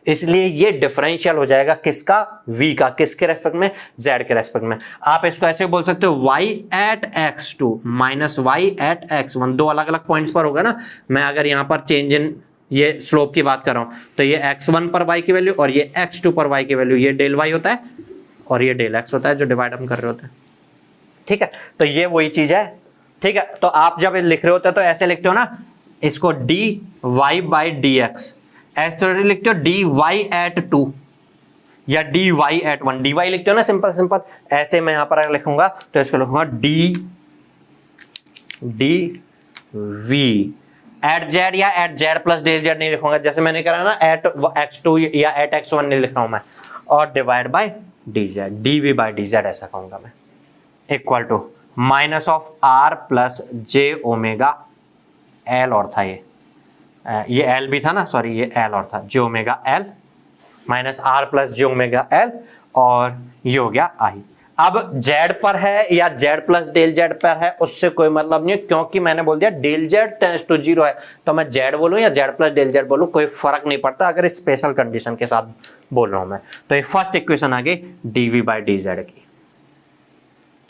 इसलिए ये डिफरेंशियल हो जाएगा किसका, v का, किसके रेस्पेक्ट में, z के रेस्पेक्ट में। आप इसको ऐसे बोल सकते हो y at x2 minus y at x1, दो अलग अलग पॉइंट्स पर होगा ना। मैं अगर यहां पर चेंज इन ये स्लोप की बात कर रहा हूं तो ये x1 पर y की वैल्यू और ये x2 पर y की वैल्यू, ये डेल y होता है और ये डेल x होता है जो डिवाइड हम कर रहे होते हैं, ठीक है। तो ये वही चीज है, ठीक है। तो आप जब लिख रहे होते हो तो ऐसे लिखते हो ना, इसको dy बाई डी एक्स, ऐसे लिखते हो डी वाई एट 2 या D Y at 1, D Y लिखते हो ना सिंपल सिंपल, ऐसे मैं यहां पर लिखूंगा तो इसको लिखूंगा D D V. At Z या at Z plus del Z नहीं लिखूंगा, जैसे मैंने करा ना एट x2 या एट x1 नहीं लिख रहा हूं मैं, और divide by D Z, D V by D Z ऐसा कहूंगा मैं, equal to minus of R plus J omega L और था ये एल भी था ना, सॉरी ये एल और था, J omega L minus R plus जे ओमेगा एल, और ये हो गया आई। अब z पर है या z प्लस डेल z पर है उससे कोई मतलब नहीं है, क्योंकि मैंने बोल दिया डेल z टेंड्स टू 0 है, तो मैं z बोलूं या z प्लस डेल z बोलूं कोई फर्क नहीं पड़ता अगर स्पेशल कंडीशन के साथ बोल रहा हूं मैं। तो ये फर्स्ट इक्वेशन आ गई dv बाई डी जेड की।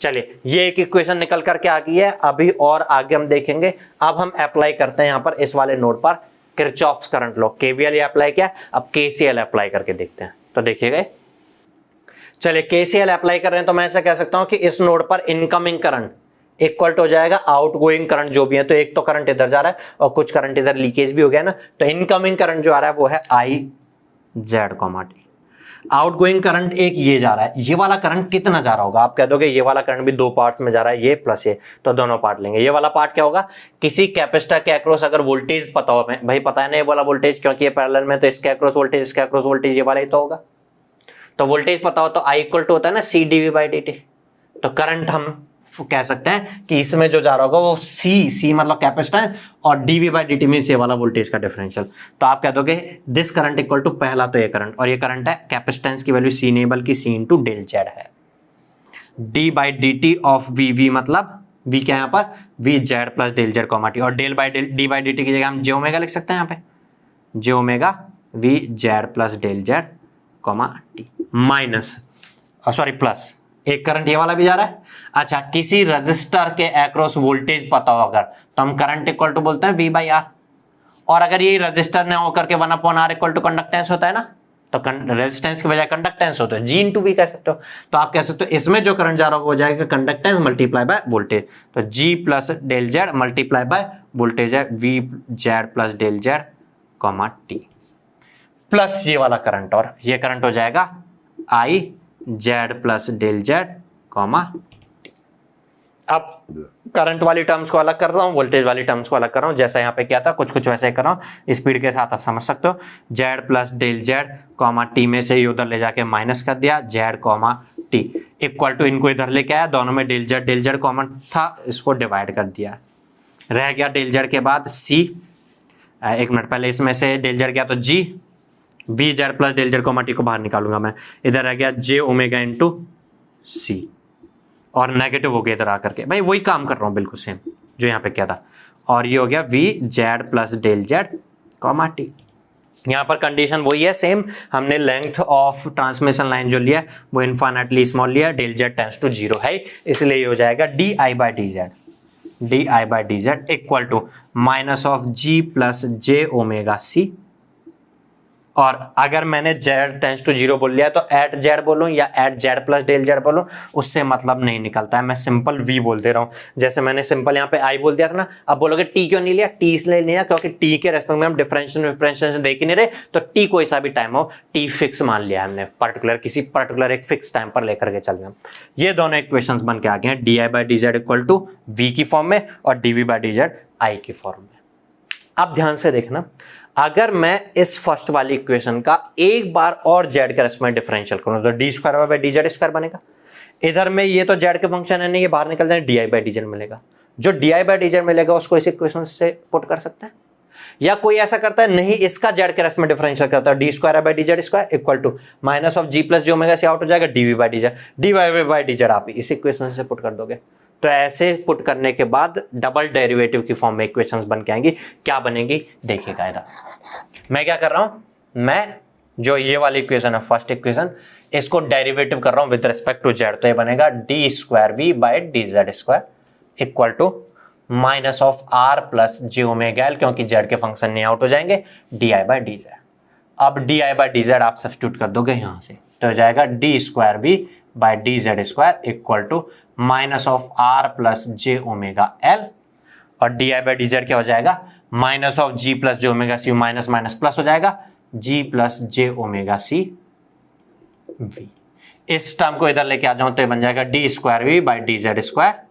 चलिए ये एक इक्वेशन निकल करके आ गई है, अभी और आगे हम देखेंगे। अब हम अप्लाई करते हैं यहां पर इस वाले नोड पर Kirchhoff's current law, KVL apply किया, अब केसीएल अप्लाई करके देखते हैं। तो देखिएगा, चलिए केसीएल अप्लाई कर रहे हैं तो मैं ऐसा कह सकता हूं कि इस नोड पर इनकमिंग करंट इक्वल टू हो जाएगा आउटगोइंग करंट जो भी है, तो एक तो करंट इधर जा रहा है और कुछ करंट इधर लीकेज भी हो गया ना, तो इनकमिंग करंट जो आ रहा है वो है आई Z comma T. Outgoing current एक ये जा रहा है, ये वाला करंट कितना जा रहा होगा, आप कह दोगे ये वाला करंट भी दो पार्ट्स में जा रहा है, ये प्लस ये, तो दोनों पार्ट लेंगे। ये वाला पार्ट क्या होगा, किसी कैपेसिटर के अक्रॉस अगर वोल्टेज पता हो, भाई पता है ना ये वाला वोल्टेज क्योंकि ये पैरेलल में, तो इसके अक्रॉस वोल्टेज, इसके अक्रॉस वोल्टेज ये वाला ही तो होगा। तो वोल्टेज पता हो तो आई इक्वल टू होता है ना C D V by D T. तो करंट हम कह सकते हैं कि इसमें जो जा रहा होगा वो सी मतलब कैपेसिटेंस, और D V by D T means ये वाला वोल्टेज का डिफरेंशियल। तो आप कह दोगे दिस करंट इक्वल टू, पहला तो ये करंट, और ये करंट है कैपेसिटेंस की वैल्यू सी नहीं बल्कि सी इंटू डेल जेड है, D by D T of V V, मतलब वी क्या है यहाँ पर V Z plus del Z comma T, और del by D by D T की जगह हम जे ओमेगा लिख सकते हैं यहाँ पे, J omega V Z plus del Z comma T minus sorry plus एक करंट ये वाला भी जा रहा है। अच्छा, किसी रजिस्टर के अक्रॉस वोल्टेज पता हो अगर, तो हम करंट इक्वल टू बोलते हैं वी बाई आर, और अगर ये रजिस्टर ने होकर के 1/r इक्वल टू कंडक्टेंस होता है ना, तो रेजिस्टेंस की बजाय कंडक्टेंस होता है, जी इंटू वी कह सकते हो। तो आप कह सकते हो इसमें जो करंट जा रहा होगा वो जाएगा कंडक्टेंस मल्टीप्लाई बाय वोल्टेज, तो G plus del Z multiply by voltage है V Z plus del Z comma T, plus ये वाला करंट, और ये करंट हो जाएगा I Z plus del Z comma T. अब करंट वाली टर्म्स को अलग कर रहा हूं, वोल्टेज वाली टर्म्स को अलग कर रहा हूं, जैसा यहाँ पे क्या था कुछ कुछ वैसे ही कर रहा हूं, स्पीड के साथ आप समझ सकते हो। Z plus del Z comma T में से उधर ले जाके माइनस कर दिया, Z comma T equal to, इनको इधर लेके आया, दोनों में डेल जेड कॉमन था, इसको डिवाइड कर दिया, रह गया डेल जेड के बाद सी, एक मिनट पहले इसमें से डेल जेड गया तो G, V Z plus del Z comma T को बाहर निकालूंगा मैं, इधर रह गया जे ओमेगा इंटू सी, और नेगेटिव हो गया इधर आकर के, भाई वही काम कर रहा हूं बिल्कुल सेम जो यहाँ पे क्या था, और ये हो गया V Z plus del Z comma T. यहाँ पर कंडीशन वही है सेम, हमने लेंथ ऑफ ट्रांसमिशन लाइन जो लिया वो इनफाइनाइटली स्मॉल लिया, डेल जेड टेंड्स टू 0 है, इसलिए ये हो जाएगा D I by D Z, D I by D Z equal to minus of G plus J omega C, और अगर मैंने जेड टेंड्स टू 0 बोल लिया तो एट जेड बोलूं या at Z plus del Z बोलूं उससे मतलब नहीं निकलता है, मैं सिंपल वी बोल दे रहा हूं। जैसे मैंने सिंपल यहाँ पे आई बोल दिया था ना, अब बोलोगे टी क्यों नहीं लिया, टी इसलिए लिया क्योंकि टी के रेस्पेक्ट में हम डिफरेंशिएशन देख ही नहीं रहे, तो टी कोई सा भी टाइम हो टी फिक्स मान लिया हमने, पर्टिकुलर किसी पर्टिकुलर एक फिक्स टाइम पर लेकर के चल रहे हैं। ये दोनों इक्वेशंस बन के आ गए हैं, D I by D Z equal to V की फॉर्म में और D V by D Z I की फॉर्म में। अब ध्यान से देखना, अगर मैं इस फर्स्ट वाली इक्वेशन का एक बार और जेड के रेस्पेक्ट में डिफरेंशियल करूं तो D square by D Z square बनेगा, इधर में ये तो जेड के फंक्शन है नहीं, ये बाहर निकल जाए D I by D Z मिलेगा, जो D I by D Z मिलेगा उसको इस इक्वेशन से पुट कर सकते हैं। या कोई ऐसा करता है नहीं, इसका जेड के रेस्पेक्ट में डिफरेंशियल करता है, D square by D Z square equal to minus of G plus G omega से आउट हो जाएगा D V by D Z, D Y by D Z आप इस इक्वेशन से पुट कर दोगे, तो ऐसे पुट करने के बाद डबल डेरिवेटिव की फॉर्म में इक्वेशंस बन के आएंगी। क्या बनेगी देखिएगा, इधर मैं क्या कर रहा हूं, मैं जो ये वाली इक्वेशन है फर्स्ट इक्वेशन, इसको डेरिवेटिव कर रहा हूं विद रिस्पेक्ट टू जेड, तो ये बनेगा D square V by D Z square equal to minus of R plus J omega L, क्योंकि जेड के फंक्शन नहीं आउट हो जाएंगे, D I by D Z. अब D I by D Z आप सब्स्टिट्यूट कर दोगे यहां से, तो हो जाएगा D square V by D Z square equal to minus of R plus J omega L, और D I by D Z क्या हो जाएगा, minus of G plus J omega C, minus minus plus हो जाएगा, G plus जे omega C V. इस term को इधर लेके आ जाऊं तो ये बन जाएगा D square V by D Z square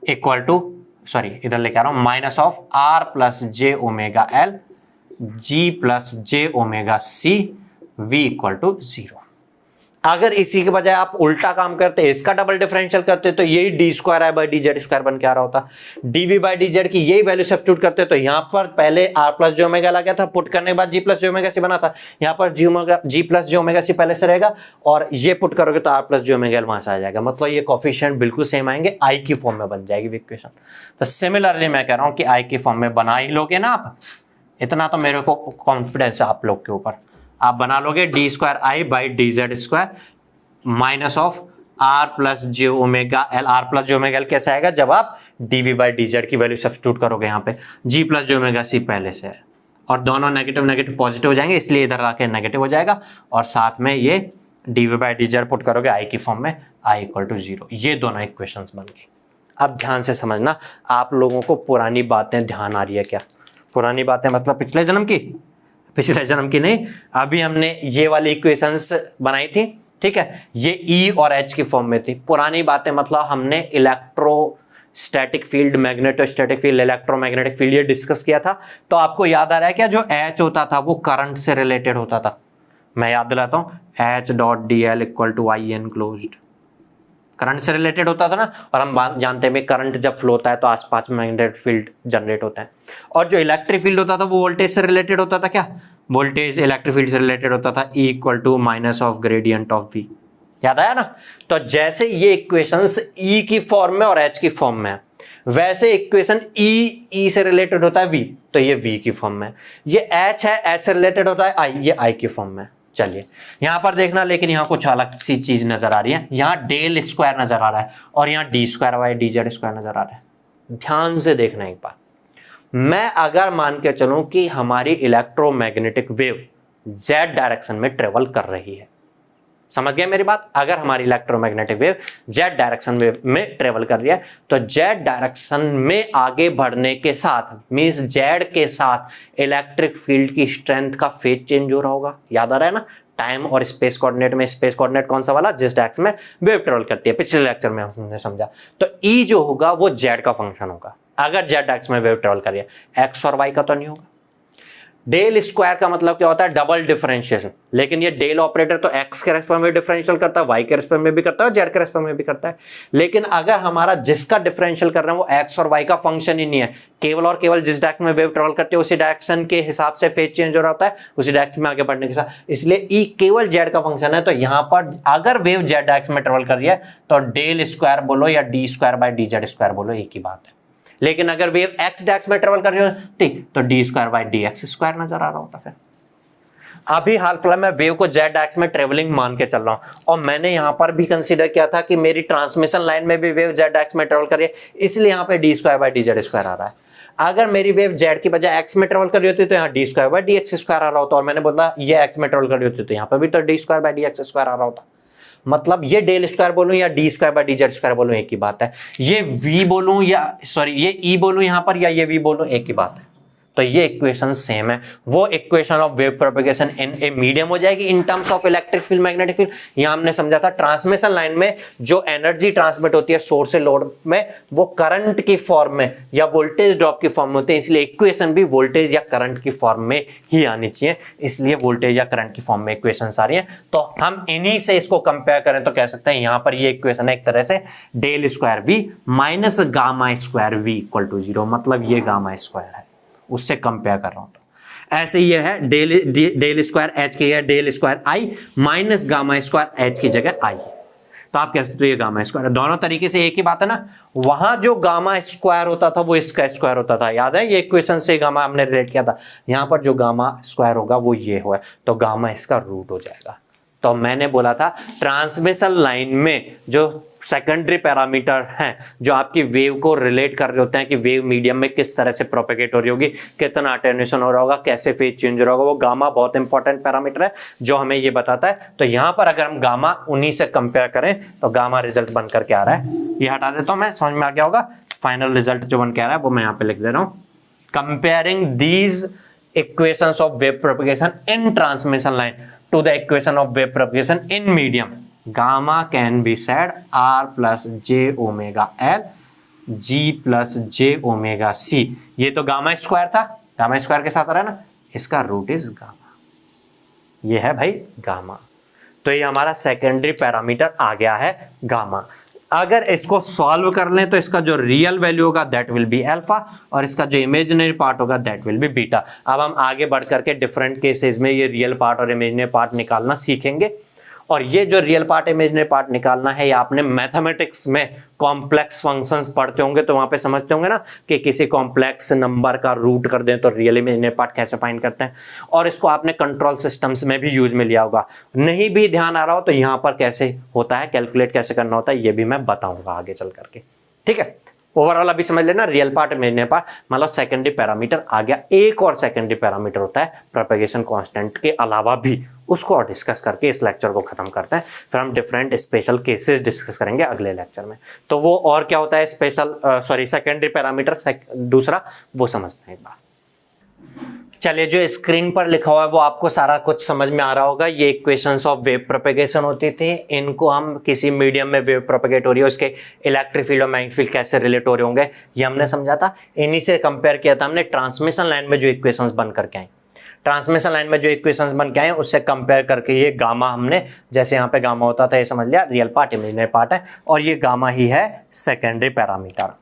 equal to sorry इधर लेके आ रहा हूं, minus of R plus J omega L G plus J omega C V equal to 0। अगर इसी के बजाय आप उल्टा काम करते, इसका डबल डिफरेंशियल करते, तो यही D square I by D Z square बन के आ रहा होता। डीवी बाई डी जेड की यही वैल्यू सब्स्टिट्यूट करते तो यहां पर पहले आर प्लस जे ओमेगा लगा था, पुट करने के बाद जी प्लस जे ओमेगा सी बना था, यहां पर जी प्लस जे ओमेगा सी पहले से रहेगा और ये पुट करोगे तो आर प्लस जे ओमेगा एल वहां से आ जाएगा। मतलब ये कोफिशिएंट बिल्कुल सेम आएंगे, आई की फॉर्म में बन जाएगी इक्वेशन। तो सिमिलरली मैं कह रहा हूं कि आई की फॉर्म में बना ही लोगे ना आप, इतना तो मेरे को कॉन्फिडेंस है आप लोग के ऊपर, आप बना लोगे D square I by D Z square minus of R plus J omega L. R plus J omega L कैसे आएगा, जब आप डीवी बाई डी जेड की वैल्यू सब्स्टिट्यूट करोगे यहाँ पे, जी प्लस जे ओमेगा सी पहले से है और दोनों नेगेटिव नेगेटिव पॉजिटिव हो जाएंगे, इसलिए इधर आके नेगेटिव हो जाएगा और साथ में ये D V by D Z put करोगे आई की फॉर्म में, आई इक्वल टू 0। ये दोनों इक्वेशंस बन गई। अब ध्यान से समझना, आप लोगों को पुरानी बातें ध्यान आ रही है क्या? पुरानी बातें मतलब पिछले जन्म की, पिछले जन्म की नहीं, अभी हमने ये वाली इक्वेशंस बनाई थी, ठीक है, ये ई और एच की फॉर्म में थी। पुरानी बातें मतलब हमने electrostatic field, magnetostatic field, electromagnetic field ये डिस्कस किया था। तो आपको याद आ रहा है क्या, जो एच होता था वो करंट से रिलेटेड होता था। मैं याद दिलाता हूं, H dot D L equal to I enclosed, current से रिलेटेड होता था ना। और हम जानते हैं करंट जब फ्लो होता है तो आसपास में मैग्नेटिक फील्ड जनरेट होता है। और जो इलेक्ट्रिक फील्ड होता था वो वोल्टेज से रिलेटेड होता था। क्या वोल्टेज इलेक्ट्रिक फील्ड से रिलेटेड होता था, E equal to minus of gradient of V। याद आया ना? तो जैसे ये इक्वेशंस E की फॉर्म में और H की फॉर्म में है, वैसे इक्वेशन E से रिलेटेड होता है V, तो ये V की फॉर्म में। ये H है, H से रिलेटेड होता है I, ये I की फॉर्म में। चलिए यहां पर देखना, लेकिन यहां कुछ अलग सी चीज नजर आ रही है। यहां डेल स्क्वायर नजर आ रहा है और यहां D square by D Z square नजर आ रहा है। ध्यान से देखना एक बार, मैं अगर मान के चलूं कि हमारी इलेक्ट्रोमैग्नेटिक वेव जेड डायरेक्शन में ट्रेवल कर रही है, समझ गए मेरी बात? अगर हमारी इलेक्ट्रोमैग्नेटिक वेव जेड डायरेक्शन में ट्रेवल कर रही है, तो जेड डायरेक्शन में आगे बढ़ने के साथ मींस जेड के साथ इलेक्ट्रिक फील्ड की स्ट्रेंथ का फेज चेंज हो रहा होगा। याद आ रहा है ना? टाइम और स्पेस कोऑर्डिनेट में, स्पेस कोऑर्डिनेट कौन सा वाला, जिस डायरेक्शन में वेव ट्रेवल करती है, पिछले लेक्चर में हमने समझा। तो ई जो होगा वो जेड का फंक्शन होगा अगर जेड डायरेक्शन में वेव ट्रेवल कर रही है, एक्स और वाई का तो नहीं होगा। डेल स्क्वायर का मतलब क्या होता है, डबल डिफरेंशिएशन। लेकिन ये डेल ऑपरेटर तो एक्स के रेस्पेक्ट में डिफरेंशियल करता है, वाई के रेस्पेक्ट में भी करता है और जेड के रेस्पेक्ट में भी करता है। लेकिन अगर हमारा जिसका डिफरेंशियल कर रहे हैं वो एक्स और वाई का फंक्शन ही नहीं है, केवल और केवल जिस डायरेक्शन में वेव ट्रेवल करते हैं उसी डायरेक्शन के हिसाब से फेज चेंज हो रहा होता है, उसी डायरेक्शन में आगे बढ़ने के साथ, इसलिए ई केवल जेड का फंक्शन है। तो यहाँ पर अगर वेव जेड डायरेक्शन में ट्रेवल कर रही है तो डेल स्क्वायर बोलो या D square by D Z square बोलो, एक ही बात है। लेकिन अगर वेव एक्स डायरेक्शन में ट्रेवल कर रही हो तो D square by D X square नजर आ रहा होता। फिर अभी हाल फिलहाल मैं वेव को जेड डायरेक्शन में ट्रेवलिंग मान के चल रहा हूं और मैंने यहां पर भी कंसीडर किया था कि मेरी ट्रांसमिशन लाइन में भी वेव जेड डायरेक्शन में ट्रेवल कर रही है, इसलिए यहां पे D square by D Z square आ रहा है। अगर मेरी वेव जेड की बजाय एक्स में ट्रेवल कर रही होती तो यहाँ D square by D X square आ रहा होता, और मैंने बोला ये एक्स में ट्रेवल कर रही होती तो यहाँ पर भी तो D square by D X square आ रहा होता। मतलब ये डेल स्क्वायर बोलूं या D square by D Z square बोलूं, एक ही बात है। ये v बोलूं या सॉरी ये e बोलूं यहां पर या ये v बोलूं, एक ही बात है। तो ये इक्वेशन सेम है। वो equation of wave propagation in a medium हो जाएगी in terms of electric field, magnetic field. यहां हमने समझा था ट्रांसमिशन लाइन में जो एनर्जी ट्रांसमिट होती है सोर्स से लोड में, वो करंट की फॉर्म में या वोल्टेज ड्रॉप की फॉर्म में होती है, इसलिए इक्वेशन भी वोल्टेज या करंट की फॉर्म में ही आनी चाहिए, इसलिए वोल्टेज या करंट की फॉर्म में इक्वेशन आ रही है। तो हम इन्हीं से इसको कंपेयर करें तो कह सकते हैं यहां पर ये इक्वेशन है एक तरह से del square V minus gamma square V equal to 0, मतलब ये गामा स्क्वायर है, उससे कंपेयर कर रहा हूं। तो ऐसे ये है डेल स्क्वायर एच की है डेल स्क्वायर आई माइनस गामा स्क्वायर एच की जगह आई है, तो आप कह सकते हो ये गामा स्क्वायर है। दोनों तरीके से एक ही बात है ना। वहां जो गामा स्क्वायर होता था वो इसका स्क्वायर होता था, याद है? ये इक्वेशन से गामा हमने रिलेट किया था। यहां पर जो गामा स्क्वायर होगा वो ये हुआ, तो गामा इसका रूट हो जाएगा। तो मैंने बोला था ट्रांसमिशन लाइन में जो सेकेंडरी पैरामीटर हैं जो आपकी वेव को रिलेट कर रहे होते हैं कि वेव मीडियम में किस तरह से प्रोपेगेट हो रही होगी, कितना अटेन्यूएशन हो रहा होगा, कैसे फेज चेंज हो रहा होगा, वो गामा बहुत इंपॉर्टेंट पैरामीटर है जो हमें ये बताता है। तो यहां पर अगर हम गामा उन्हीं से कंपेयर करें तो गामा रिजल्ट बन करके आ रहा है, ये हटा देता हूं मैं, समझ में आ गया होगा। फाइनल रिजल्ट जो बन के आ रहा है वो मैं यहाँ पे लिख दे रहा हूँ, comparing these equations of wave propagation in transmission line to the equation of wave propagation in medium, gamma can be said r plus j omega l ji plus J omega सी, ये तो गामा स्क्वायर था, gamma square के साथ आ रहा है ना, इसका root is gamma, ये है भाई गामा। तो ये हमारा सेकेंडरी पैरामीटर आ गया है गामा। अगर इसको सॉल्व कर लें तो इसका जो रियल वैल्यू होगा दैट विल बी अल्फा, और इसका जो इमेजिनरी पार्ट होगा दैट विल बी बीटा। अब हम आगे बढ़ करके डिफरेंट केसेस में ये रियल पार्ट और इमेजिनरी पार्ट निकालना सीखेंगे। और ये जो रियल पार्ट इमेजिनरी पार्ट निकालना है, ये आपने मैथमेटिक्स में कॉम्प्लेक्स फंक्शंस पढ़ते होंगे तो वहां पे समझते होंगे ना कि किसी कॉम्प्लेक्स नंबर का रूट कर दें तो रियल इमेजिनरी पार्ट कैसे फाइंड करते हैं, और इसको आपने कंट्रोल सिस्टम्स में भी यूज में लिया होगा। नहीं भी ध्यान आ रहा हो तो यहाँ पर कैसे होता है, कैलकुलेट कैसे करना होता है, ये भी मैं बताऊंगा आगे चल करके, ठीक है। ओवरऑल अभी समझ लेना, रियल पार्ट इमेजिनरी पार्ट मतलब सेकेंडरी पैरामीटर आ गया। एक और सेकेंडरी पैरामीटर होता है प्रोपेगेशन कांस्टेंट के अलावा भी, उसको और डिस्कस करके इस लेक्चर को खत्म करते हैं। फिर हम डिफरेंट स्पेशल केसेस डिस्कस करेंगे अगले लेक्चर में। तो वो और क्या होता है स्पेशल सेकेंडरी पैरामीटर दूसरा, वो समझते हैं एक बार। चलिए, जो स्क्रीन पर लिखा हुआ है वो आपको सारा कुछ समझ में आ रहा होगा। ये इक्वेशंस ऑफ वेव प्रोपेगेशन होती थी, इनको हम किसी मीडियम में वेव प्रोपेगेट हो रही है उसके इलेक्ट्रिक फील्ड और मैग्नेटिक फील्ड कैसे रिलेट हो रहे होंगे, ये हमने समझा था। इन्हीं से कंपेयर किया था हमने ट्रांसमिशन लाइन में जो इक्वेशंस बन करके आए, ट्रांसमिशन लाइन में जो इक्वेशंस बन के आए उससे कंपेयर करके ये गामा हमने, जैसे यहाँ पे गामा होता था ये समझ लिया रियल पार्ट इमेजिनरी पार्ट है, और ये गामा ही है सेकेंडरी पैरामीटर।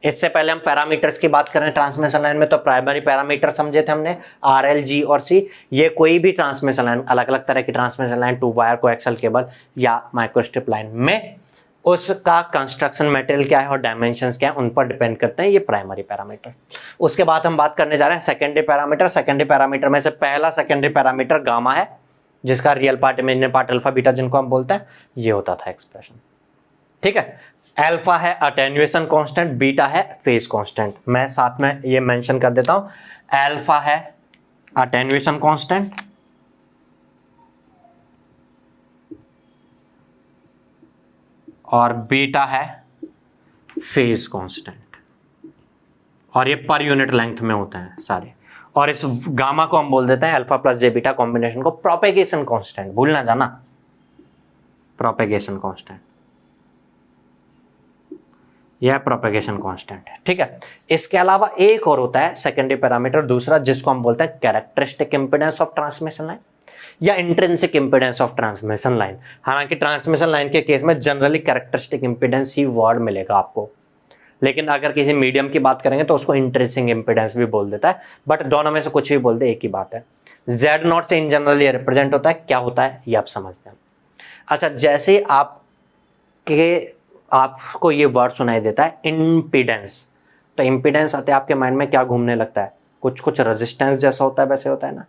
इससे पहले हम पैरामीटर्स की बात करें ट्रांसमिशन लाइन में, तो प्राइमरी पैरामीटर समझे थे हमने आर एल जी और सी। ये कोई भी ट्रांसमिशन लाइन, अलग अलग तरह की transmission line, 2 wire coaxial cable या माइक्रोस्ट्रिप लाइन में उसका कंस्ट्रक्शन मटेरियल क्या है और डायमेंशंस क्या है उन पर डिपेंड करते हैं ये प्राइमरी पैरामीटर। उसके बाद हम बात करने जा रहे हैं सेकेंडरी पैरामीटर। सेकेंडरी पैरामीटर में से पहला सेकेंडरी पैरामीटर गामा है, जिसका real part imaginary part alpha beta जिनको हम बोलते हैं, ये होता था एक्सप्रेशन, ठीक है। अल्फा है अटेन्युएशन कांस्टेंट, बीटा है फेज कांस्टेंट। मैं साथ में ये मेंशन कर देता हूं, अल्फा है अटेन्युएशन कांस्टेंट और बीटा है फेज कांस्टेंट, और ये पर यूनिट लेंथ में होते हैं सारे। और इस गामा को हम बोल देते हैं अल्फा प्लस जे बीटा कॉम्बिनेशन को प्रोपेगेशन कांस्टेंट, भूल ना जाना, प्रोपेगेशन कांस्टेंट, यह प्रोपेगेशन कांस्टेंट है, ठीक है। इसके अलावा एक और होता है सेकेंडरी पैरामीटर दूसरा, जिसको हम बोलते हैं characteristic impedance of transmission line या intrinsic impedance of transmission line. हालांकि ट्रांसमिशन लाइन के केस में जनरली कैरेक्टरिस्टिक इंपीडेंस ही वर्ड मिलेगा आपको, लेकिन अगर किसी मीडियम की बात करेंगे तो उसको इंट्रिंसिक इंपीडेंस भी बोल देता है, बट दोनों में से कुछ भी बोल दे एक ही बात है। जेड नॉट से इन जनरल ये रिप्रेजेंट होता है, क्या होता है ये आप समझते हैं। अच्छा, जैसे आपको ये वर्ड सुनाई देता है इम्पीडेंस, तो इम्पीडेंस आते आपके माइंड में क्या घूमने लगता है, कुछ रेजिस्टेंस जैसा होता है, वैसे होता है ना।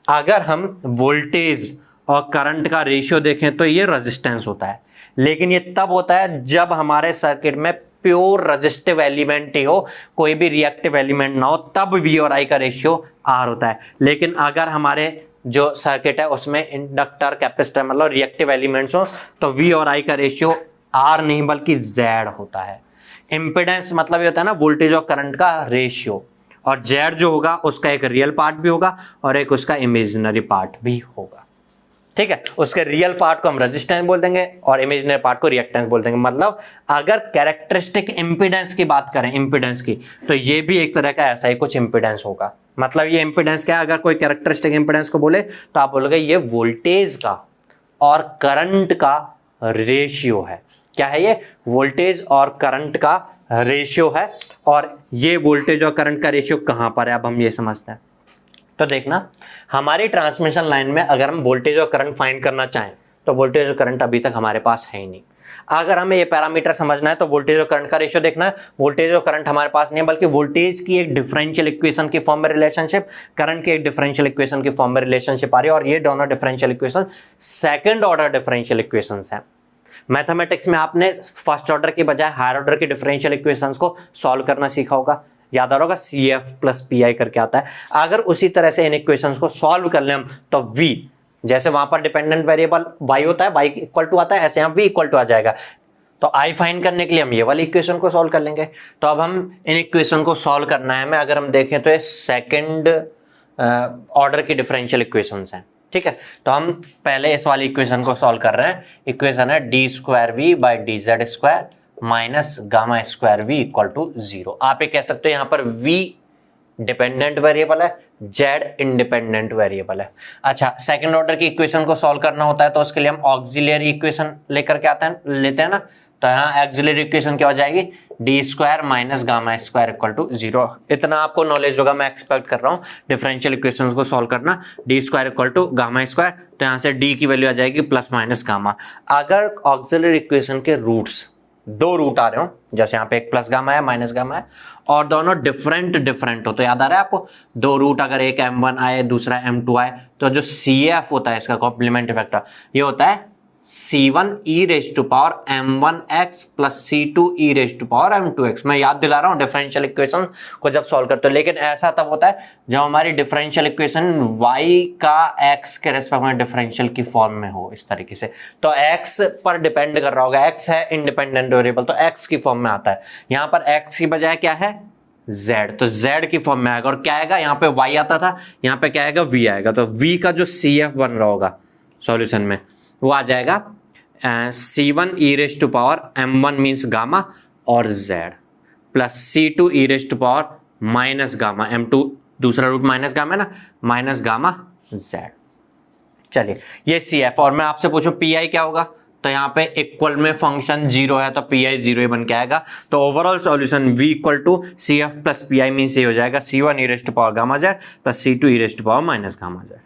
अगर हम वोल्टेज और करंट का रेशियो देखें तो ये रेजिस्टेंस होता है, लेकिन ये तब होता है जब हमारे सर्किट में प्योर रेजिस्टिव एलिमेंट ही हो, कोई भी रिएक्टिव एलिमेंट ना हो, तब वी और आई का रेशियो आर होता है। लेकिन अगर हमारे जो सर्किट है उसमें इंडक्टर कैपेसिटर मतलब रिएक्टिव एलिमेंट्स हो तो वी और आई का रेशियो आर नहीं बल्कि जेड होता है। इंपीडेंस मतलब ये होता है ना वोल्टेज और करंट का रेशियो, और जेड जो होगा उसका एक रियल पार्ट भी होगा और एक उसका इमेजिनरी पार्ट भी होगा, ठीक है। उसके रियल पार्ट को हम रेजिस्टेंस बोल देंगे और इमेजिनरी पार्ट को रिएक्टेंस बोल देंगे। मतलब अगर कैरेक्टरिस्टिक इंपीडेंस की बात करें, इंपीडेंस की, तो ये भी एक तरह का ऐसा ही कुछ इंपीडेंस होगा। मतलब ये इंपीडेंस क्या है, अगर कोई कैरेक्टरिस्टिक इंपीडेंस को बोले तो आप बोलोगे ये वोल्टेज का और करंट का रेशियो है। क्या है ये? वोल्टेज और करंट का रेशियो है। और ये वोल्टेज और करंट का रेशियो कहां पर है, अब हम ये समझते हैं। तो देखना, हमारी ट्रांसमिशन लाइन में अगर हम वोल्टेज और करंट फाइंड करना चाहें तो वोल्टेज और करंट अभी तक हमारे पास है ही नहीं। अगर हमें ये पैरामीटर समझना है तो वोल्टेज और करंट का रेशियो देखना है। वोल्टेज और करंट हमारे पास नहीं है, बल्कि वोल्टेज की एक डिफरेंशियल इक्वेशन की फॉर्म में रिलेशनशिप, करंट की एक डिफरेंशियल इक्वेशन की फॉर्म में रिलेशनशिप आ रही है, और ये दोनों differential equation second order differential equations हैं। मैथमेटिक्स में आपने फर्स्ट ऑर्डर की बजाय हायर ऑर्डर की डिफरेंशियल इक्वेशंस को सॉल्व करना सीखा होगा, याद आ रहा होगा, CF प्लस PI करके आता है। अगर उसी तरह से इन इक्वेशंस को सॉल्व कर लें हम तो V, जैसे वहां पर डिपेंडेंट वेरिएबल y होता है, y इक्वल टू आता है, ऐसे यहाँ V इक्वल टू आ जाएगा। तो I फाइंड करने के लिए हम ये वाली इक्वेशन को सॉल्व कर लेंगे। तो अब हम इन इक्वेशन को सॉल्व करना है हमें। अगर हम देखें तो ये सेकेंड ऑर्डर की डिफरेंशियल इक्वेशंस हैं, ठीक है। तो हम पहले इस वाली इक्वेशन को सॉल्व कर रहे हैं। इक्वेशन है d² V/dz² minus gamma square V equal to 0। आप ये कह सकते हो यहाँ पर v डिपेंडेंट वेरिएबल है, z इंडिपेंडेंट वेरिएबल है। अच्छा, सेकंड ऑर्डर की इक्वेशन को सॉल्व करना होता है तो उसके लिए हम ऑक्सिलरी इक्वेशन लेकर के लेते हैं ना। तो यहाँ ऑक्सिलरी इक्वेशन क्या हो जाएगी, D square minus gamma square equal to 0। इतना आपको नॉलेज होगा, मैं एक्सपेक्ट कर रहा हूँ डिफरेंशियल इक्वेशंस को सॉल्व करना। D square equal to gamma square, तो यहाँ से डी की वैल्यू आ जाएगी प्लस माइनस गामा। अगर ऑक्सिलरी इक्वेशन के रूट्स, दो रूट आ रहे हो, जैसे यहाँ पे एक प्लस गामा है माइनस गामा है, और दोनों डिफरेंट हो, तो याद आ रहा है आपको, दो रूट अगर एक m1 आए दूसरा m2 आए, तो जो CF होता है इसका कॉम्प्लीमेंट फैक्टर, ये होता है C1 e raise to power m1x plus C2 e raise to power m2x। मैं याद दिला रहा हूँ डिफरेंशियल इक्वेशन को जब सॉल्व करते हो, लेकिन ऐसा तब होता है जब हमारी डिफरेंशियल इक्वेशन y का x के रेस्पेक्ट में डिफरेंशियल की फॉर्म में हो, इस तरीके से। तो x पर डिपेंड कर रहा होगा, x है इंडिपेंडेंट वेरिएबल, तो x की फॉर्म में आता है। यहाँ पर x की बजाय क्या है, z, तो z की फॉर्म में आएगा। और क्या आएगा, यहाँ पे y आता था, यहाँ पे क्या आएगा, v आएगा। तो v का जो CF बन रहा होगा सॉल्यूशन में, वो आ जाएगा C1 e raise to power m1 means gamma और z plus C2 e raise to power minus gamma, m2 दूसरा रूट माइनस गामा है ना, माइनस गामा z। चलिए ये CF, और मैं आपसे पूछूं PI क्या होगा, तो यहाँ पे इक्वल में फंक्शन 0 है तो PI 0 ही बन के आएगा। तो overall solution V equal to CF plus PI means ये हो जाएगा C1 e raise to power gamma z plus C2 e raise to power minus gamma z।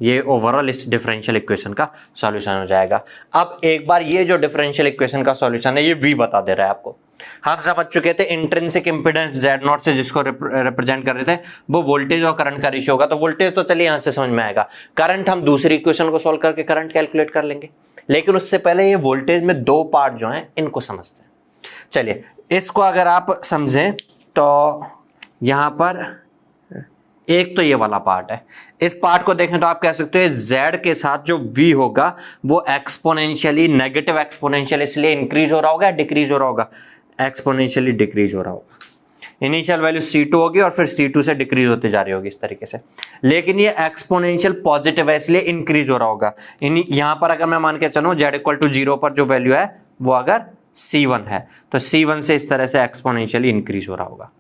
ये ओवरऑल इस डिफरेंशियल इक्वेशन का सॉल्यूशन हो जाएगा। अब एक बार ये जो डिफरेंशियल इक्वेशन का सॉल्यूशन है ये V बता दे रहा है आपको। हम समझ चुके थे इंट्रिंसिक इंपीडेंस Z0 से जिसको रिप्रेजेंट कर रहे थे वो वोल्टेज और करंट का रेशियो होगा। तो वोल्टेज तो चलिए यहां से समझ में आएगा, करंट हम दूसरी इक्वेशन को सॉल्व करके करंट कैलकुलेट कर लेंगे, लेकिन उससे पहले ये वोल्टेज में दो पार्ट जो हैं इनको समझते हैं। चलिए इसको अगर आप समझें तो यहां पर एक तो ये वाला पार्ट है, इस पार्ट को देखें तो आप कह सकते हैं Z के साथ जो V होगा वो एक्सपोनेंशियली, नेगेटिव एक्सपोनेंशियल इसलिए इंक्रीज हो रहा होगा या डिक्रीज हो रहा होगा, एक्सपोनेंशियली डिक्रीज हो रहा होगा। इनिशियल वैल्यू C2 होगी और फिर C2 से डिक्रीज होती जा रही होगी इस तरीके से, लेकिन ये एक्सपोनेंशियल पॉजिटिव है इसलिए इंक्रीज हो रहा होगा। यहां पर अगर मैं मान के चलूं Z इक्वल टू 0 पर जो वैल्यू है वो अगर C1 है तो C1 से इस तरह से एक्सपोनेंशियली इंक्रीज हो रहा होगा,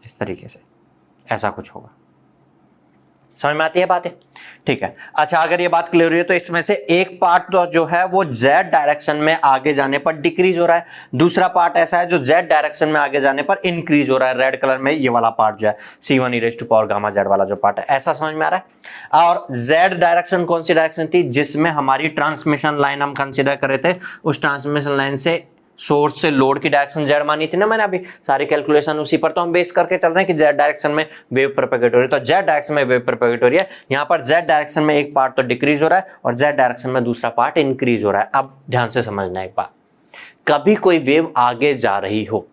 इस तरीके से ऐसा कुछ होगा। समझ में आती है बातें, ठीक है। अच्छा अगर ये बात क्लियर हुई है तो इसमें से एक पार्ट तो जो है वो Z डायरेक्शन में आगे जाने पर डिक्रीज हो रहा है, दूसरा पार्ट ऐसा है जो Z डायरेक्शन में आगे जाने पर इंक्रीज हो रहा है। रेड कलर में ये वाला पार्ट जो है C1 e raise to power gamma Z वाला जो पार्ट है, ऐसा समझ में आ रहा है। और Z डायरेक्शन कौन सी डायरेक्शन थी, जिसमें हमारी ट्रांसमिशन लाइन हम कंसिडर कर रहे थे, उस ट्रांसमिशन लाइन से सोर्स से लोड की डायरेक्शन Z मानी थी ना मैंने अभी, सारी कैलकुलेशन उसी पर तो हम बेस करके चल रहे हैं कि Z डायरेक्शन में वेव प्रोपेगेट हो रही है, तो Z डायरेक्शन में वेव प्रोपेगेट हो रही है। यहाँ पर Z डायरेक्शन में एक पार्ट तो डिक्रीज हो रहा है और Z डायरेक्शन में दूसरा पार्ट इंक्रीज हो रहा है। अब ध्यान से समझना एक बात, कभी कोई वेव आगे जा रही हो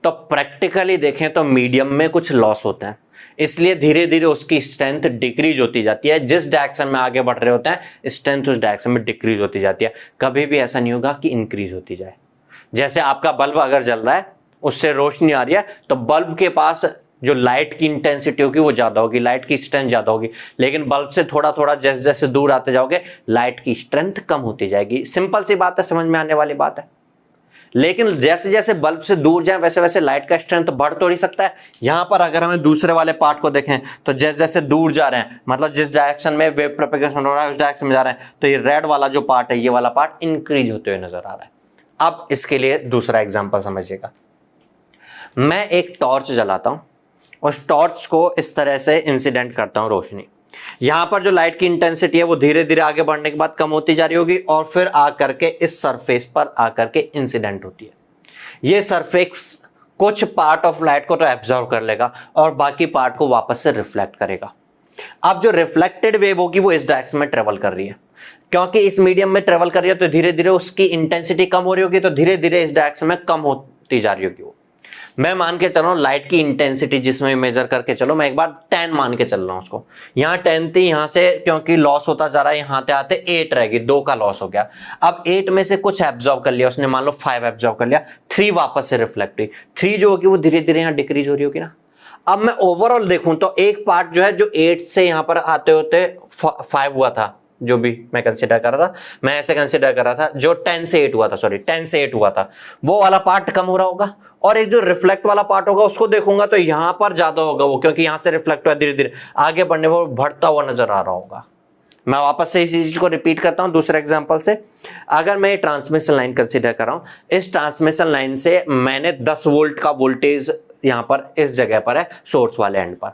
तो प्रैक्टिकली देखें तो मीडियम में कुछ लॉस होता है, इसलिए धीरे धीरे उसकी स्ट्रेंथ डिक्रीज होती जाती है। जिस डायरेक्शन में आगे बढ़ रहे होते हैं स्ट्रेंथ उस डायरेक्शन में डिक्रीज होती जाती है, कभी भी ऐसा नहीं होगा कि इंक्रीज होती जाए। जैसे आपका बल्ब अगर जल रहा है, उससे रोशनी आ रही है, तो बल्ब के पास जो लाइट की इंटेंसिटी होगी वो ज्यादा होगी, लाइट की स्ट्रेंथ ज्यादा होगी, लेकिन बल्ब से थोड़ा थोड़ा जैसे जैसे दूर आते जाओगे लाइट की स्ट्रेंथ कम होती जाएगी। सिंपल सी बात है, समझ में आने वाली बात है। लेकिन जैसे जैसे बल्ब से दूर जाए वैसे वैसे लाइट का स्ट्रेंथ बढ़ तो नहीं सकता है। यहां पर अगर हमें दूसरे वाले पार्ट को देखें तो जैसे जैसे दूर जा रहे हैं, मतलब जिस डायरेक्शन में वेव प्रोपेगेशन हो रहा है उस डायरेक्शन में जा रहे हैं, तो ये रेड वाला जो पार्ट है, ये वाला पार्ट इंक्रीज होते हुए नजर आ रहा है। अब इसके लिए दूसरा एग्जांपल समझिएगा। मैं एक टॉर्च जलाता हूं, उस टॉर्च को इस तरह से इंसिडेंट करता हूं रोशनी। यहां पर जो लाइट की इंटेंसिटी है वो धीरे धीरे आगे बढ़ने के बाद कम होती जा रही होगी और फिर आकर के इस सरफेस पर आकर के इंसिडेंट होती है। ये सरफेस कुछ पार्ट ऑफ लाइट को तो एब्जॉर्व कर लेगा और बाकी पार्ट को वापस से रिफ्लेक्ट करेगा। अब जो रिफ्लेक्टेड वेव होगी वो इस डायरेक्शन में ट्रेवल कर रही है, क्योंकि इस मीडियम में ट्रेवल कर रही है तो धीरे धीरे उसकी इंटेंसिटी कम हो रही होगी, तो धीरे धीरे इस डायरेक्शन में कम होती जा रही होगी वो। मैं मान के चल रहा हूं लाइट की इंटेंसिटी जिसमें मेजर करके चलो, मैं एक बार 10 मान के चल रहा हूं उसको। यहाँ 10 थी, यहां से क्योंकि लॉस होता जा रहा है यहाँ आते 8 रहेगी, 2 का लॉस हो गया। अब 8 में से कुछ एब्जॉर्ब कर लिया उसने, मान लो 5 एब्जॉर्ब कर लिया, 3 वापस से रिफ्लेक्ट हुई, 3 जो होगी वो धीरे धीरे यहाँ डिक्रीज हो रही होगी ना। अब मैं ओवरऑल देखूं तो एक पार्ट जो है जो 8 से यहां पर आते होते 5 हुआ था, जो भी मैं कंसिडर कर रहा था, मैं ऐसे कंसिडर कर रहा था जो 10 से 8 हुआ था, सॉरी 10 से 8 हुआ था, वो वाला पार्ट कम हो रहा होगा, और एक जो रिफ्लेक्ट वाला पार्ट होगा उसको देखूंगा तो यहां पर ज्यादा होगा वो, क्योंकि यहां से रिफ्लेक्ट हुआ, धीरे धीरे आगे बढ़ने में बढ़ता हुआ नजर आ रहा होगा। मैं वापस से इसी चीज को रिपीट करता हूं दूसरे एग्जांपल से। अगर मैं ट्रांसमिशन लाइन कंसीडर कर रहा हूं, इस ट्रांसमिशन लाइन से मैंने 10 वोल्ट का वोल्टेज यहां पर इस जगह पर है सोर्स वाले एंड पर।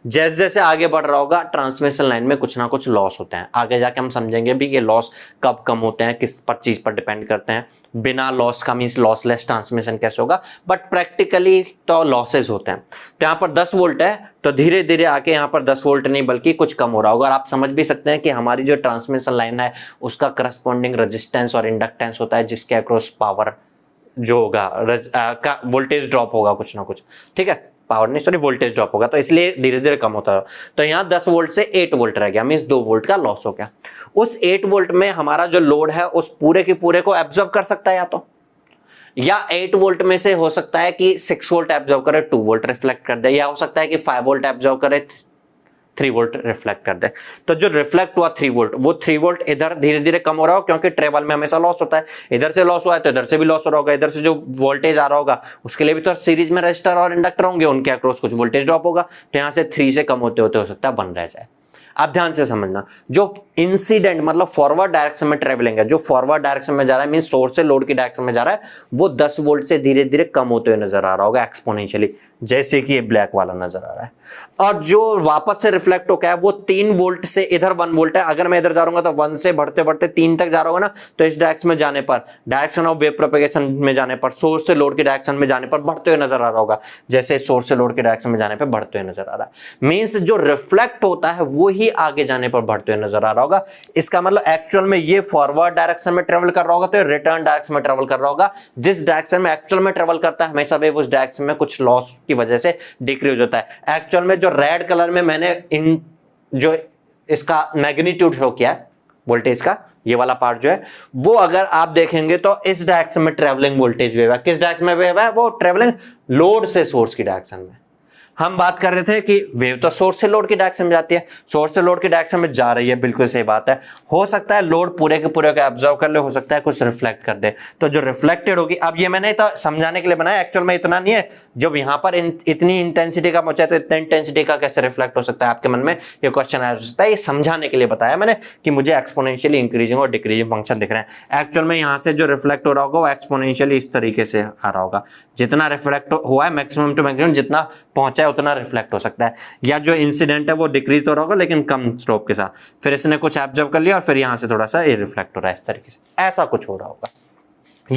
जैसे जैसे आगे बढ़ रहा होगा ट्रांसमिशन लाइन में कुछ ना कुछ लॉस होते हैं, आगे जाके हम समझेंगे भी ये लॉस कब कम होते हैं, किस पर चीज पर डिपेंड करते हैं। बिना लॉस का मींस लॉसलेस ट्रांसमिशन कैसे होगा, बट प्रैक्टिकली तो लॉसेज होते हैं। तो यहाँ पर 10 वोल्ट है तो धीरे धीरे आके यहाँ पर 10 वोल्ट नहीं बल्कि कुछ कम हो रहा होगा, और आप समझ भी सकते हैं कि हमारी जो ट्रांसमिशन लाइन है उसका करस्पॉन्डिंग रेजिस्टेंस और इंडक्टेंस होता है, जिसके अक्रॉस पावर जो होगा का वोल्टेज ड्रॉप होगा कुछ ना कुछ, ठीक है, पावर नहीं सॉरी वोल्टेज ड्रॉप होगा, तो इसलिए धीरे धीरे कम होता है। तो यहाँ 10 वोल्ट से 8 वोल्ट रह गया, मींस 2 वोल्ट का लॉस हो गया। उस 8 वोल्ट में हमारा जो लोड है उस पूरे के पूरे को एब्जॉर्ब कर सकता है, या 8 वोल्ट में से हो सकता है कि 6 वोल्ट एब्जॉर्ब करे, 2 वोल्ट रिफ्लेक्ट कर दे, या हो सकता है कि 5 वोल्ट एब्जॉर्ब करे, 3 वोल्ट रिफ्लेक्ट कर दे। तो जो रिफ्लेक्ट हुआ 3 वोल्ट, वो 3 वोल्ट इधर धीरे धीरे कम हो रहा हो, क्योंकि ट्रेवल में हमेशा लॉस होता है, इधर से लॉस हुआ है तो इधर से भी लॉस हो रहा होगा, इधर से जो वोल्टेज आ रहा होगा उसके लिए भी तो सीरीज में रजिस्टर और इंडक्टर होंगे, उनके अक्रॉस कुछ वोल्टेज ड्रॉप होगा, तो यहाँ से 3 से कम होते होते हो सकता है 1 रह जाए। आप ध्यान से समझना, जो इंसिडेंट मतलब फॉरवर्ड डायरेक्शन में ट्रेवलिंग है, जो फॉरवर्ड डायरेक्शन में जा रहा है मींस सोर्स से लोड की डायरेक्शन में जा रहा है, वो 10 वोल्ट से धीरे धीरे कम होते हुए नजर आ रहा होगा एक्सपोनेंशियली, जैसे कि ये ब्लैक वाला नजर आ रहा है। और जो वापस से रिफ्लेक्ट होकर है वो 3 वोल्ट से इधर 1 वोल्ट है। अगर मैं इधर जा रहा हूँ तो 1 से बढ़ते बढ़ते 3 तक जा रहा होगा ना, तो इस डायरेक्शन में जाने पर, डायरेक्शन ऑफ वेव प्रोपेगेशन में जाने पर, सोर्स से लोड के डायरेक्शन में जाने पर बढ़ते हुए नजर आ रहा होगा, जैसे सोर्स से लोड के डायरेक्शन में जाने पर बढ़ते हुए नजर आ रहा है। मींस जो रिफ्लेक्ट होता है वो ही आगे जाने पर बढ़ते हुए नजर आ रहा होगा। इसका मतलब एक्चुअल में ये फॉरवर्ड डायरेक्शन में ट्रेवल कर रहा होगा तो रिटर्न डायरेक्शन में ट्रेवल कर रहा होगा। जिस डायरेक्शन में एक्चुअल में ट्रेवल करता है हमेशा वेव उस डायरेक्शन में कुछ लॉस की वजह से डिक्रीज होता है। एक्चुअल में जो रेड कलर में मैंने इन जो इसका मैग्नीट्यूड शो किया है वोल्टेज का, ये वाला पार्ट जो है वो अगर आप देखेंगे तो इस डायरेक्शन में ट्रेवलिंग वोल्टेज वेव है। किस डायरेक्शन में वेव है? वो ट्रेवलिंग लोड से सोर्स की डायरेक्शन में। हम बात कर रहे थे कि वेव तो सोर्स से लोड की डायरेक्शन में जाती है, सोर्स से लोड की डायरेक्शन में जा रही है, बिल्कुल सही बात है। हो सकता है लोड पूरे के पूरे को एब्जॉर्ब कर ले, हो सकता है कुछ रिफ्लेक्ट कर दे, तो जो रिफ्लेक्टेड होगी, अब ये मैंने तो समझाने के लिए बनाया, एक्चुअल में इतना नहीं है। जब यहाँ पर इतनी इंटेंसिटी का पहुंचा है तो इतनी इंटेंसिटी का कैसे रिफ्लेक्ट हो सकता है, आपके मन में ये क्वेश्चन आ सकता है। ये समझाने के लिए बताया मैंने कि मुझे एक्सपोनेंशियली इंक्रीजिंग और डिक्रीजिंग फंक्शन दिख रहे हैं। एक्चुअल में यहाँ से जो रिफ्लेक्ट हो रहा होगा वो एक्सपोनेंशियली इस तरीके से आ रहा होगा, जितना रिफ्लेक्ट हुआ है मैक्सिमम टू मैक्सिमम जितना पहुंचा है उतना रिफ्लेक्ट हो सकता है, या जो इंसिडेंट है वो डिक्रीज हो रहा होगा लेकिन कम स्लोप के साथ, फिर इसने कुछ एब्जॉर्ब कर लिया और फिर यहां से थोड़ा सा ये रिफ्लेक्ट हो रहा है, इस तरीके से ऐसा कुछ हो रहा होगा।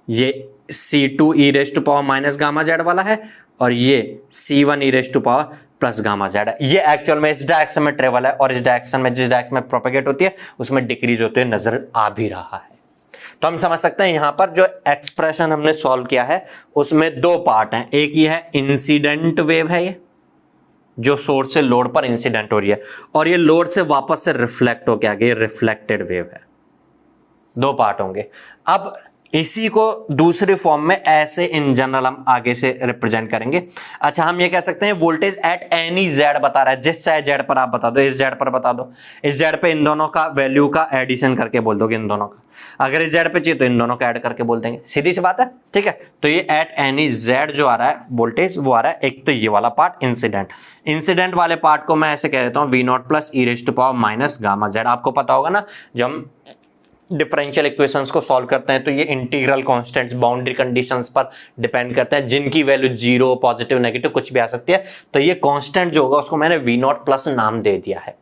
ये C2 e raise to power minus gamma Z वाला है और ये C1 e raise to power plus gamma Z है। ये एक्चुअल में इस डायरेक्शन में ट्रेवल है और इस डायरेक्शन में जिस डायरेक्शन में प्रोपेगेट होती है उसमें डिक्रीज होते हुए नजर आ भी रहा है। तो हम समझ सकते हैं यहां पर जो एक्सप्रेशन हमने सॉल्व किया है उसमें 2 पार्ट हैं। एक ये है इंसिडेंट वेव है, ये जो सोर्स से लोड पर इंसिडेंट हो रही है, और ये लोड से वापस से रिफ्लेक्ट होकर आ गई रिफ्लेक्टेड वेव है। 2 पार्ट होंगे। अब इसी को दूसरी फॉर्म में ऐसे इन जनरल हम आगे से रिप्रेजेंट करेंगे। अच्छा, हम ये कह सकते हैं वोल्टेज एट एनी जेड बता रहा है, जिस चाहे जेड पर आप बता दो, इस जेड पर बता दो, इस जेड पे इन दोनों का वैल्यू का एडिशन करके बोल दोगे इन दोनों का। अगर इस जेड पे चाहिए तो इन दोनों का ऐड करके बोल देंगे, सीधी सी बात है, ठीक है। तो ये एट एनी जेड जो आ रहा है वोल्टेज वो आ रहा है, एक तो ये वाला पार्ट इंसिडेंट वाले पार्ट को मैं ऐसे कह देता हूँ V0 plus E raise to power minus gamma Z. आपको पता होगा ना जब हम डिफरेंशियल इक्वेशंस को सॉल्व करते हैं तो ये इंटीग्रल कांस्टेंट्स बाउंड्री कंडीशंस पर डिपेंड करते हैं, जिनकी वैल्यू 0 पॉजिटिव नेगेटिव कुछ भी आ सकती है। तो ये कांस्टेंट जो होगा उसको मैंने V0 प्लस नाम दे दिया है।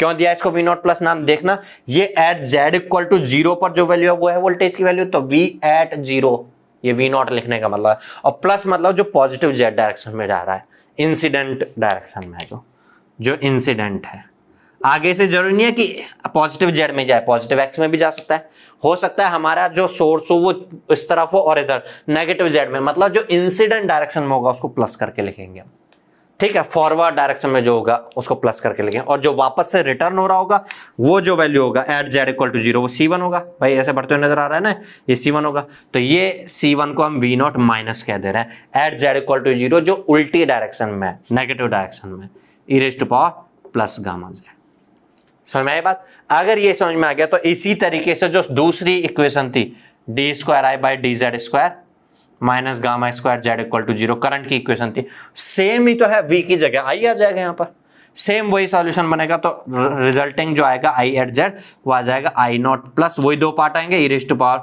क्यों दिया इसको V0 प्लस नाम? देखना, ये एट Z इक्वल टू 0 पर जो वैल्यू है वो है वोल्टेज की वैल्यू, तो V एट 0 ये V0 लिखने का मतलब है, और प्लस मतलब जो पॉजिटिव Z डायरेक्शन में जा रहा है, इंसिडेंट डायरेक्शन में जो इंसिडेंट है। आगे से जरूरी नहीं है कि पॉजिटिव जेड में जाए, पॉजिटिव एक्स में भी जा सकता है। हो सकता है हमारा जो सोर्स हो वो इस तरफ हो और इधर नेगेटिव जेड में, मतलब जो इंसिडेंट डायरेक्शन में होगा उसको प्लस करके लिखेंगे हम, ठीक है। फॉरवर्ड डायरेक्शन में जो होगा उसको प्लस करके लिखेंगे, और जो वापस से रिटर्न हो रहा होगा वो जो वैल्यू होगा एट जेड इक्वल टू 0 वो C1 होगा। भाई ऐसे बढ़ते हुए नजर आ रहा है ना, ये C1 होगा। तो ये C1 को हम V0 माइनस कह दे रहे हैं एट जेड इक्वल टू 0, जो उल्टी डायरेक्शन में, नेगेटिव डायरेक्शन में, e raise to power plus gamma Z. समझ में आई बात? अगर ये समझ में आ गया तो इसी तरीके से जो दूसरी इक्वेशन थी D square I by D Z square minus gamma square Z equal to 0 current की इक्वेशन थी, सेम ही तो है, v की जगह आई आ जाएगा यहाँ पर, सेम वही सॉल्यूशन बनेगा। तो रिजल्टिंग जो आएगा आई एट जेड वो आ जाएगा आई नॉट प्लस वही दो पार्ट आएंगे e raise to power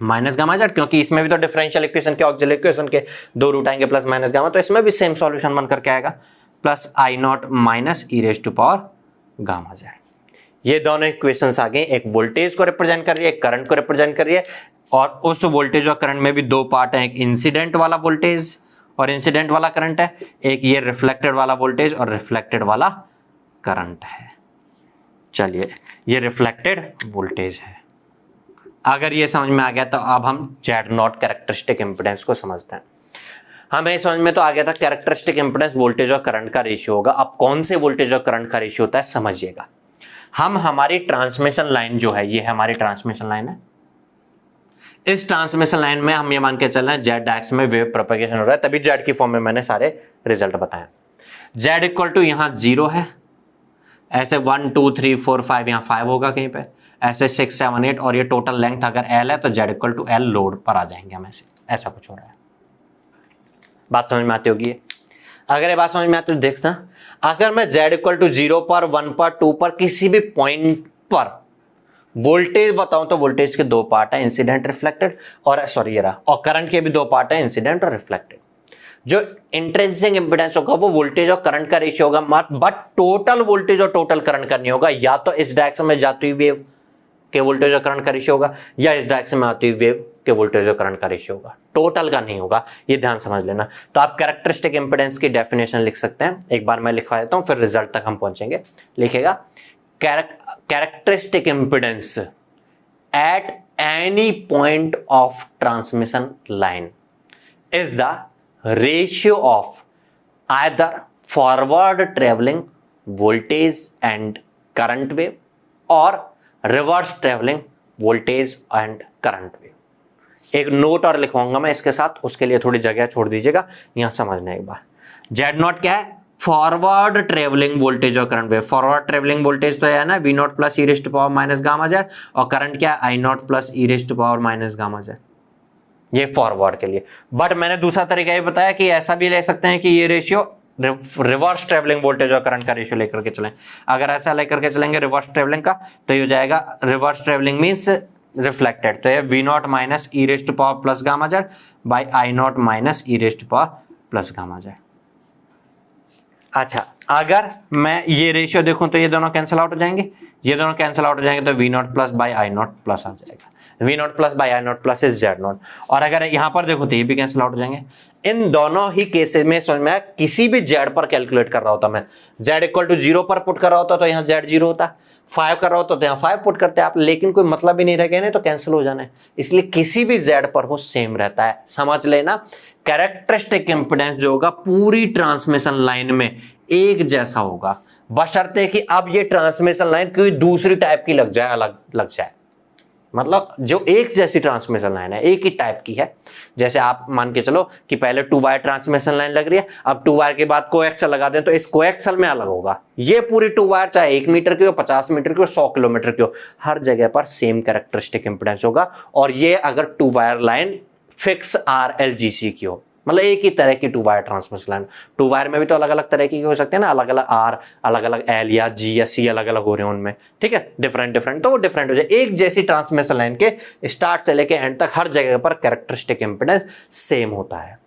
minus gamma Z, क्योंकि इसमें भी तो डिफरेंशियल इक्वेशन के ऑक्सिलरी इक्वेशन के दो रूट आएंगे प्लस माइनस गामा, तो इसमें भी सेम सॉल्यूशन बन करके आएगा plus I naught minus e raise to power gamma Z. ये दोनों इक्वेशंस आ गए, एक वोल्टेज को रिप्रेजेंट कर रही है, एक करंट को रिप्रेजेंट कर रही है, और उस वोल्टेज और करंट में भी दो पार्ट हैं, एक इंसिडेंट वाला वोल्टेज और इंसिडेंट वाला करंट है, एक ये रिफ्लेक्टेड वाला वोल्टेज और रिफ्लेक्टेड वाला करंट है। चलिए ये रिफ्लेक्टेड वोल्टेज है। अगर ये समझ में आ गया तो अब हम जेड नॉट कैरेक्टरिस्टिक इंपेडेंस को समझते हैं। हमें समझ में तो आ गया था कैरेक्टरिस्टिक इंपेडेंस वोल्टेज और करंट का रेशियो होगा। अब कौन से वोल्टेज और करंट का रेशियो होता है समझिएगा। हम हमारी ट्रांसमिशन लाइन जो है, ये हमारी ट्रांसमिशन लाइन है, इस ट्रांसमिशन लाइन में हम ये मान के चल रहे हैं जेड एक्स में वेव प्रोपेगेशन हो रहा है, तभी जेड की फॉर्म में मैंने सारे रिजल्ट बताए। जेड इक्वल टू यहाँ 0 है, ऐसे 1 2 3 4 5 यहाँ 5 होगा कहीं पे, ऐसे 6 7 8 और ये टोटल लेंथ अगर एल है तो Z equal to L load पर आ जाएंगे हम, ऐसा कुछ हो रहा है। बात समझ में आती होगी? अगर ये बात समझ में आती तो देखना, अगर मैं जेड इक्वल टू 0 पर 1 पर 2 पर किसी भी पॉइंट पर वोल्टेज बताऊं तो वोल्टेज के दो पार्ट है, इंसिडेंट रिफ्लेक्टेड, और सॉरी ये रहा, और करंट के भी दो पार्ट है, इंसिडेंट और रिफ्लेक्टेड। जो इंट्रिंसिक इंपेडेंस होगा वो वोल्टेज और करंट का रेशियो होगा, बट टोटल वोल्टेज और टोटल करंट का नहीं होगा। या तो इस डायरेक्शन में जाती हुई वेव के वोल्टेज और करंट का रेशियो होगा, या इस डायरेक्शन में आती हुई वेव के वोल्टेज और करंट का रेशियो होगा, टोटल का नहीं होगा। ये ध्यान समझ लेना। तो आप कैरेक्टरिस्टिक इंपेडेंस की डेफिनेशन लिख सकते हैं, एक बार मैं लिखवा देता हूं फिर रिजल्ट तक हम पहुंचेंगे। लिखेगा characteristic impedance at any point of transmission line is the ratio of either forward traveling voltage and current wave or reverse traveling voltage and current wave। एक नोट और लिखवाऊंगा मैं इसके साथ, उसके लिए थोड़ी जगह छोड़ दीजिएगा, यहां समझना एक बार। जेड नॉट क्या है? फॉरवर्ड ट्रेवलिंग वोल्टेज और current wave. Forward travelling voltage तो है ना V naught plus E raise to power minus gamma Z, और करंट क्या है? I naught plus E raise to power minus gamma Z, ये फॉरवर्ड के लिए। बट मैंने दूसरा तरीका ये बताया कि ऐसा भी ले सकते हैं कि ये रेशियो रिवर्स ट्रेवलिंग वोल्टेज और करंट का रेशियो लेकर के चलें। अगर ऐसा लेकर के चलेंगे रिवर्स ट्रेवलिंग का तो ये हो जाएगा, रिवर्स ट्रेवलिंग मीन्स रिफ्लेक्टेड, तो ये V naught minus e raise to power plus gamma Z by I naught minus e raise to power plus gamma Z. अच्छा, अगर मैं ये रेशियो देखूं तो ये दोनों कैंसिल आउट हो जाएंगे, ये दोनों कैंसिल आउट हो जाएंगे, तो V naught plus by I naught plus आ जाएगा। V naught plus by I naught plus is Z naught. और अगर यहां पर देखो तो ये भी कैंसिल आउट हो जाएंगे। इन दोनों ही केसेस में समझ में आया, किसी भी जेड पर कैलकुलेट कर रहा होता मैं, जेड इक्वल टू 0 पर पुट कर रहा होता तो यहाँ जेड 0 होता, 5 कर रहा होता तो यहाँ 5 पुट करते आप, लेकिन कोई मतलब ही नहीं रह गया नहीं तो कैंसिल हो जाना है, इसलिए किसी भी जेड पर हो सेम रहता है। समझ लेना, कैरेक्टरिस्टिक इंपेडेंस जो होगा पूरी ट्रांसमिशन लाइन में एक जैसा होगा, बशर्ते कि अब ये ट्रांसमिशन लाइन कोई दूसरी टाइप की लग जाए, अलग लग जाए। मतलब जो एक जैसी ट्रांसमिशन लाइन है, एक ही टाइप की है। जैसे आप मान के चलो कि पहले 2 वायर ट्रांसमिशन लाइन लग रही है, अब 2 वायर के बाद कोएक्सल लगा दें तो इस कोएक्सल में अलग होगा। ये पूरी 2 वायर चाहे 1 मीटर की हो, 50 मीटर की हो, 100 किलोमीटर की हो, हर जगह पर सेम कैरेक्टरिस्टिक इंपेडेंस होगा। और ये अगर 2 वायर लाइन फिक्स RLGC की हो, मतलब एक ही तरह की 2 वायर ट्रांसमिशन लाइन। 2 वायर में भी तो अलग अलग तरह की हो सकते हैं ना, अलग अलग R, अलग अलग L या G या C अलग अलग हो रहे हैं उनमें, ठीक है, डिफरेंट डिफरेंट, तो वो डिफरेंट हो जाए। एक जैसी ट्रांसमिशन लाइन के स्टार्ट से लेके एंड तक हर जगह पर कैरेक्टरिस्टिक इंपेडेंस सेम होता है,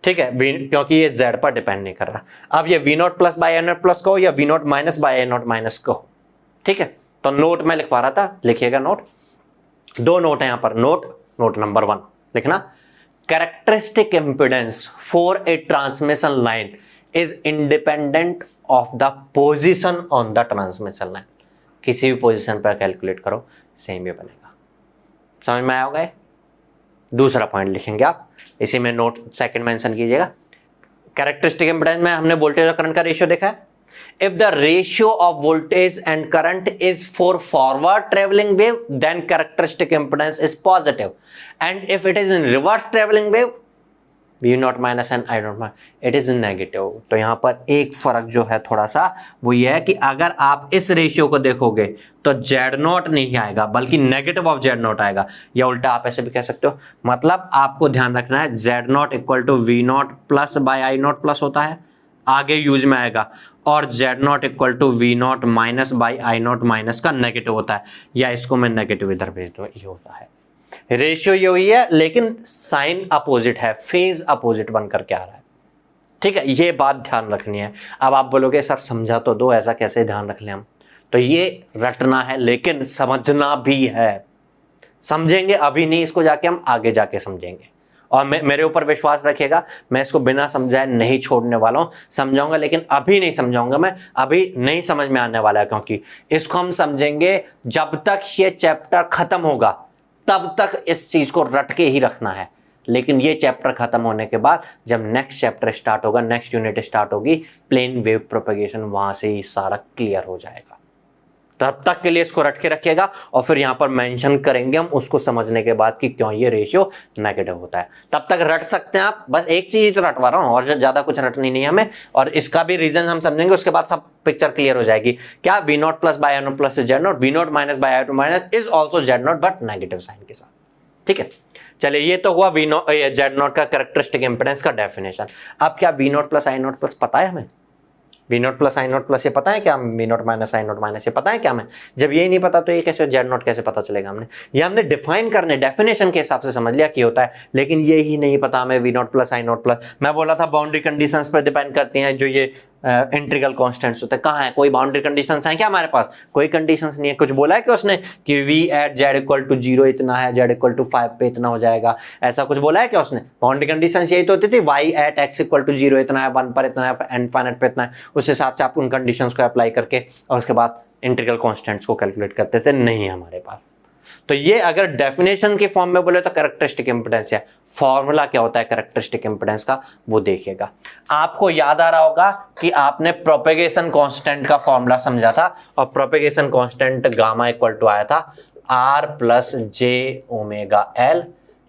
ठीक है, क्योंकि ये Z पर डिपेंड नहीं कर रहा। अब ये V not plus by I naught plus कहो या V not minus by I naught minus कहो, ठीक है। तो नोट में लिखवा रहा था, लिखिएगा नोट, 2 नोट है यहाँ पर। नोट नंबर 1 लिखना, characteristic impedance for a transmission line is independent of the position on the transmission line। किसी भी पोजीशन पर कैलकुलेट करो सेम ही बनेगा। समझ में आया होगा ये? दूसरा पॉइंट लिखेंगे आप, इसी में नोट सेकंड मेंशन कीजिएगा। कैरेक्टरिस्टिक इंपेडेंस में हमने वोल्टेज और करंट का रेशियो देखा है। If the ratio of voltage and current is for forward traveling wave, then characteristic impedance is positive. And if it is in reverse traveling wave, V naught minus N I naught minus, it is negative. तो यहाँ पर एक फर्क जो है थोड़ा सा वो ये है कि अगर आप इस रेशियो को देखोगे तो जेड नॉट नहीं आएगा बल्कि नेगेटिव ऑफ जेड नॉट आएगा, या उल्टा आप ऐसे भी कह सकते हो। मतलब आपको ध्यान रखना है Z naught equal to V naught plus by I naught plus होता है, आगे यूज में आएगा, और Z naught equal to V naught minus by I naught minus का नेगेटिव होता है, या इसको मैं नेगेटिव इधर भेज दूं, ये होता है। रेशियो ये हुई है लेकिन साइन अपोजिट है, फेज अपोजिट बन करके आ रहा है। ठीक है, ये बात ध्यान रखनी है। अब आप बोलोगे सर समझा तो दो, ऐसा कैसे ध्यान रख लें हम, तो ये रटना है लेकिन समझना भी है। समझेंगे अभी नहीं, इसको जाके हम आगे जाके समझेंगे, और मेरे ऊपर विश्वास रखिएगा, मैं इसको बिना समझाए नहीं छोड़ने वाला हूं। समझाऊंगा लेकिन अभी नहीं समझाऊंगा, मैं अभी नहीं समझ में आने वाला है, क्योंकि इसको हम समझेंगे जब तक ये चैप्टर खत्म होगा, तब तक इस चीज को रट के ही रखना है। लेकिन ये चैप्टर खत्म होने के बाद जब नेक्स्ट चैप्टर स्टार्ट होगा, नेक्स्ट यूनिट स्टार्ट होगी, प्लेन वेव प्रोपेगेशन, वहां से ही सारा क्लियर हो जाएगा। तब तक के लिए इसको रट के रखिएगा, और फिर यहां पर मेंशन करेंगे हम उसको समझने के बाद कि क्यों ये रेशियो नेगेटिव होता है। तब तक रट सकते हैं आप, बस एक चीज तो रटवा रहा हूं, और ज्यादा कुछ रटनी नहीं है हमें, और इसका भी रीजन हम समझेंगे, उसके बाद सब पिक्चर क्लियर हो जाएगी। क्या V naught plus by I naught plus Z naught, V naught minus by I naught minus is also Z naught but negative sign के साथ। ठीक है, चलिए ये तो हुआ वी नॉट जेड नॉट का कैरेक्टरिस्टिक इंपेडेंस का डेफिनेशन। अब क्या V naught plus I naught plus पता है हमें? V naught plus I naught plus ये पता है क्या? V naught minus I naught minus ये पता है क्या हमें? जब यही नहीं पता तो ये कैसे जेड नॉट कैसे पता चलेगा? हमने ये हमने डिफाइन करने डेफिनेशन के हिसाब से समझ लिया कि होता है, लेकिन ये ही नहीं पता हमें V naught plus I naught plus. मैं बोला था बाउंड्री कंडीशंस पर डिपेंड करती हैं, जो ये इंटीग्रल कांस्टेंट्स होते हैं। कहाँ है? कोई बाउंड्री कंडीशंस हैं क्या हमारे पास? कोई कंडीशंस नहीं है। कुछ बोला है कि उसने कि v at Z equal to 0 इतना है, जेड इक्वल टू 5 पे इतना हो जाएगा, ऐसा कुछ बोला है क्या उसने? बाउंड्री कंडीशंस यही तो होती थी, y at x equal to 0 इतना है, 1 पर इतना है, इनफाइनाइट पे इतना है। उस हिसाब से आप उन कंडीशंस को अप्लाई करके और उसके बाद इंटीग्रल कांस्टेंट्स को कैलकुलेट करते थे। नहीं है हमारे पास। तो ये अगर डेफिनेशन के फॉर्म में बोले तो कैरेक्टरिस्टिक इंपेडेंस है। फॉर्मूला क्या होता है कैरेक्टरिस्टिक इंपेडेंस का, वो देखिएगा। आपको याद आ रहा होगा कि आपने प्रोपेगेशन कांस्टेंट का फॉर्मूला समझा था, और propagation constant gamma equal to आया था r प्लस जे ओमेगा एल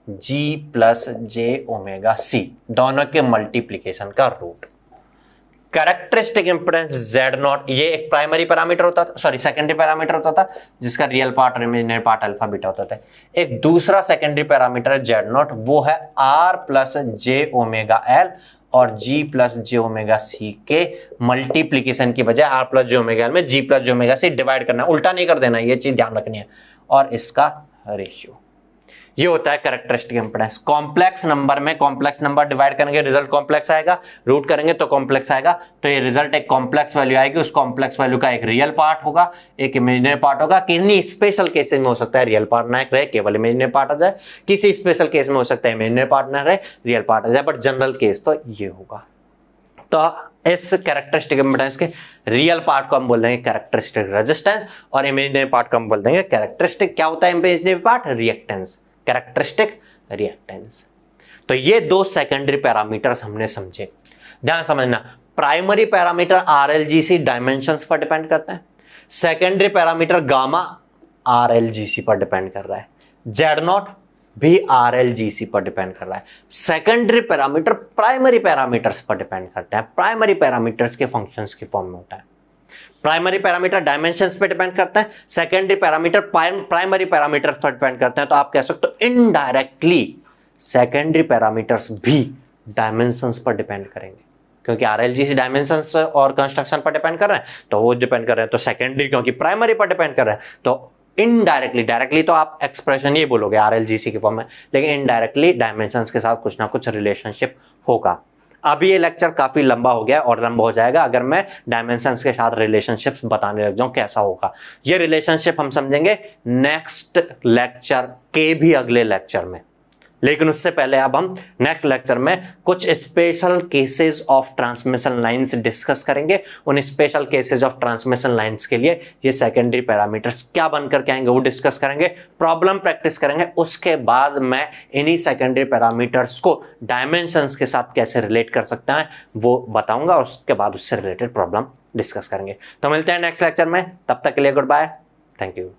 जी प्लस जे ओमेगा सी, दोनों के मल्टीप्लीकेशन का root. Characteristic impedance Z naught, ये एक प्राइमरी पैरामीटर होता था, सॉरी सेकेंडरी पैरामीटर होता था, जिसका रियल पार्ट और इमेजिनरी पार्ट अल्फा बीटा होता था। एक दूसरा सेकेंडरी पैरामीटर है जेड नॉट, वो है आर प्लस जे ओमेगा एल और जी प्लस जे ओमेगा सी के मल्टीप्लीकेशन की बजाय आर प्लस जे ओमेगा एल में जी प्लस जे ओमेगा सी डिवाइड करना, उल्टा नहीं कर देना, ये चीज ध्यान रखनी है, और इसका रेशियो। ये होता है कैरेक्टरिस्टिक इंपेडेंस। कॉम्प्लेक्स नंबर में कॉम्प्लेक्स नंबर डिवाइड करेंगे, रिजल्ट कॉम्प्लेक्स आएगा, रूट करेंगे तो कॉम्प्लेक्स आएगा, तो ये रिजल्ट एक कॉम्प्लेक्स वैल्यू आएगी। उस कॉम्प्लेक्स वैल्यू का एक रियल पार्ट होगा, एक इमेजिनरी पार्ट होगा। किसी स्पेशल केसेस में हो सकता है रियल पार्ट ना रहे, केवल इमेजिनरी पार्ट आ जाए, किसी स्पेशल केस में हो सकता है इमेजिनरी पार्ट ना रहे, रियल पार्ट आ जाए, बट जनरल केस तो ये होगा। तो इस कैरेक्टरिस्टिक इंपेडेंस के रियल पार्ट को हम बोल देंगे कैरेक्टरिस्टिक रेजिस्टेंस, और इमेजिनरी पार्ट को हम बोल देंगे कैरेक्टरिस्टिक, क्या होता है imaginary part? Reactance, characteristic reactance. तो ये दो सेकेंडरी पैरामीटर्स हमने समझे। ध्यान समझना, प्राइमरी पैरामीटर आरएलजीसी डायमेंशंस पर डिपेंड करता है, सेकेंडरी पैरामीटर गामा आरएलजीसी पर डिपेंड कर रहा है, जेड नॉट भी आरएलजीसी पर डिपेंड कर रहा है। सेकेंडरी पैरामीटर प्राइमरी पैरामीटर्स पर डिपेंड करता है, प्राइमरी पैरामीटर्स के फंक्शंस की फॉर्म में होता है। प्राइमरी पैरामीटर डायमेंशंस पे डिपेंड करता है, सेकेंडरी पैरामीटर प्राइमरी पैरामीटर पर डिपेंड करते हैं। तो आप कह सकते हो इनडायरेक्टली सेकेंडरी पैरामीटर्स भी डायमेंशंस पर डिपेंड करेंगे, क्योंकि आरएलजीसी डायमेंशंस और कंस्ट्रक्शन पर डिपेंड कर रहे हैं, तो वो डिपेंड कर रहे हैं। तो सेकेंडरी क्योंकि प्राइमरी पर डिपेंड कर रहे हैं, तो इनडायरेक्टली, डायरेक्टली तो आप एक्सप्रेशन ये बोलोगे आरएलजीसी की फॉर्म में, लेकिन इनडायरेक्टली डायमेंशंस के साथ कुछ ना कुछ रिलेशनशिप होगा। अभी ये लेक्चर काफी लंबा हो गया और लंबा हो जाएगा अगर मैं डायमेंशंस के साथ रिलेशनशिप्स बताने लग जाऊं कैसा होगा। ये रिलेशनशिप हम समझेंगे नेक्स्ट लेक्चर के भी अगले लेक्चर में, लेकिन उससे पहले अब हम नेक्स्ट लेक्चर में कुछ special cases of transmission lines discuss करेंगे। उन special cases of transmission lines के लिए ये सेकेंडरी पैरामीटर्स क्या बनकर के आएंगे वो डिस्कस करेंगे, प्रॉब्लम प्रैक्टिस करेंगे। उसके बाद मैं इन्हीं सेकेंडरी पैरामीटर्स को डायमेंशंस के साथ कैसे रिलेट कर सकते हैं वो बताऊंगा, और उसके बाद उससे रिलेटेड प्रॉब्लम डिस्कस करेंगे। तो मिलते हैं नेक्स्ट लेक्चर में, तब तक के लिए गुड बाय, थैंक यू।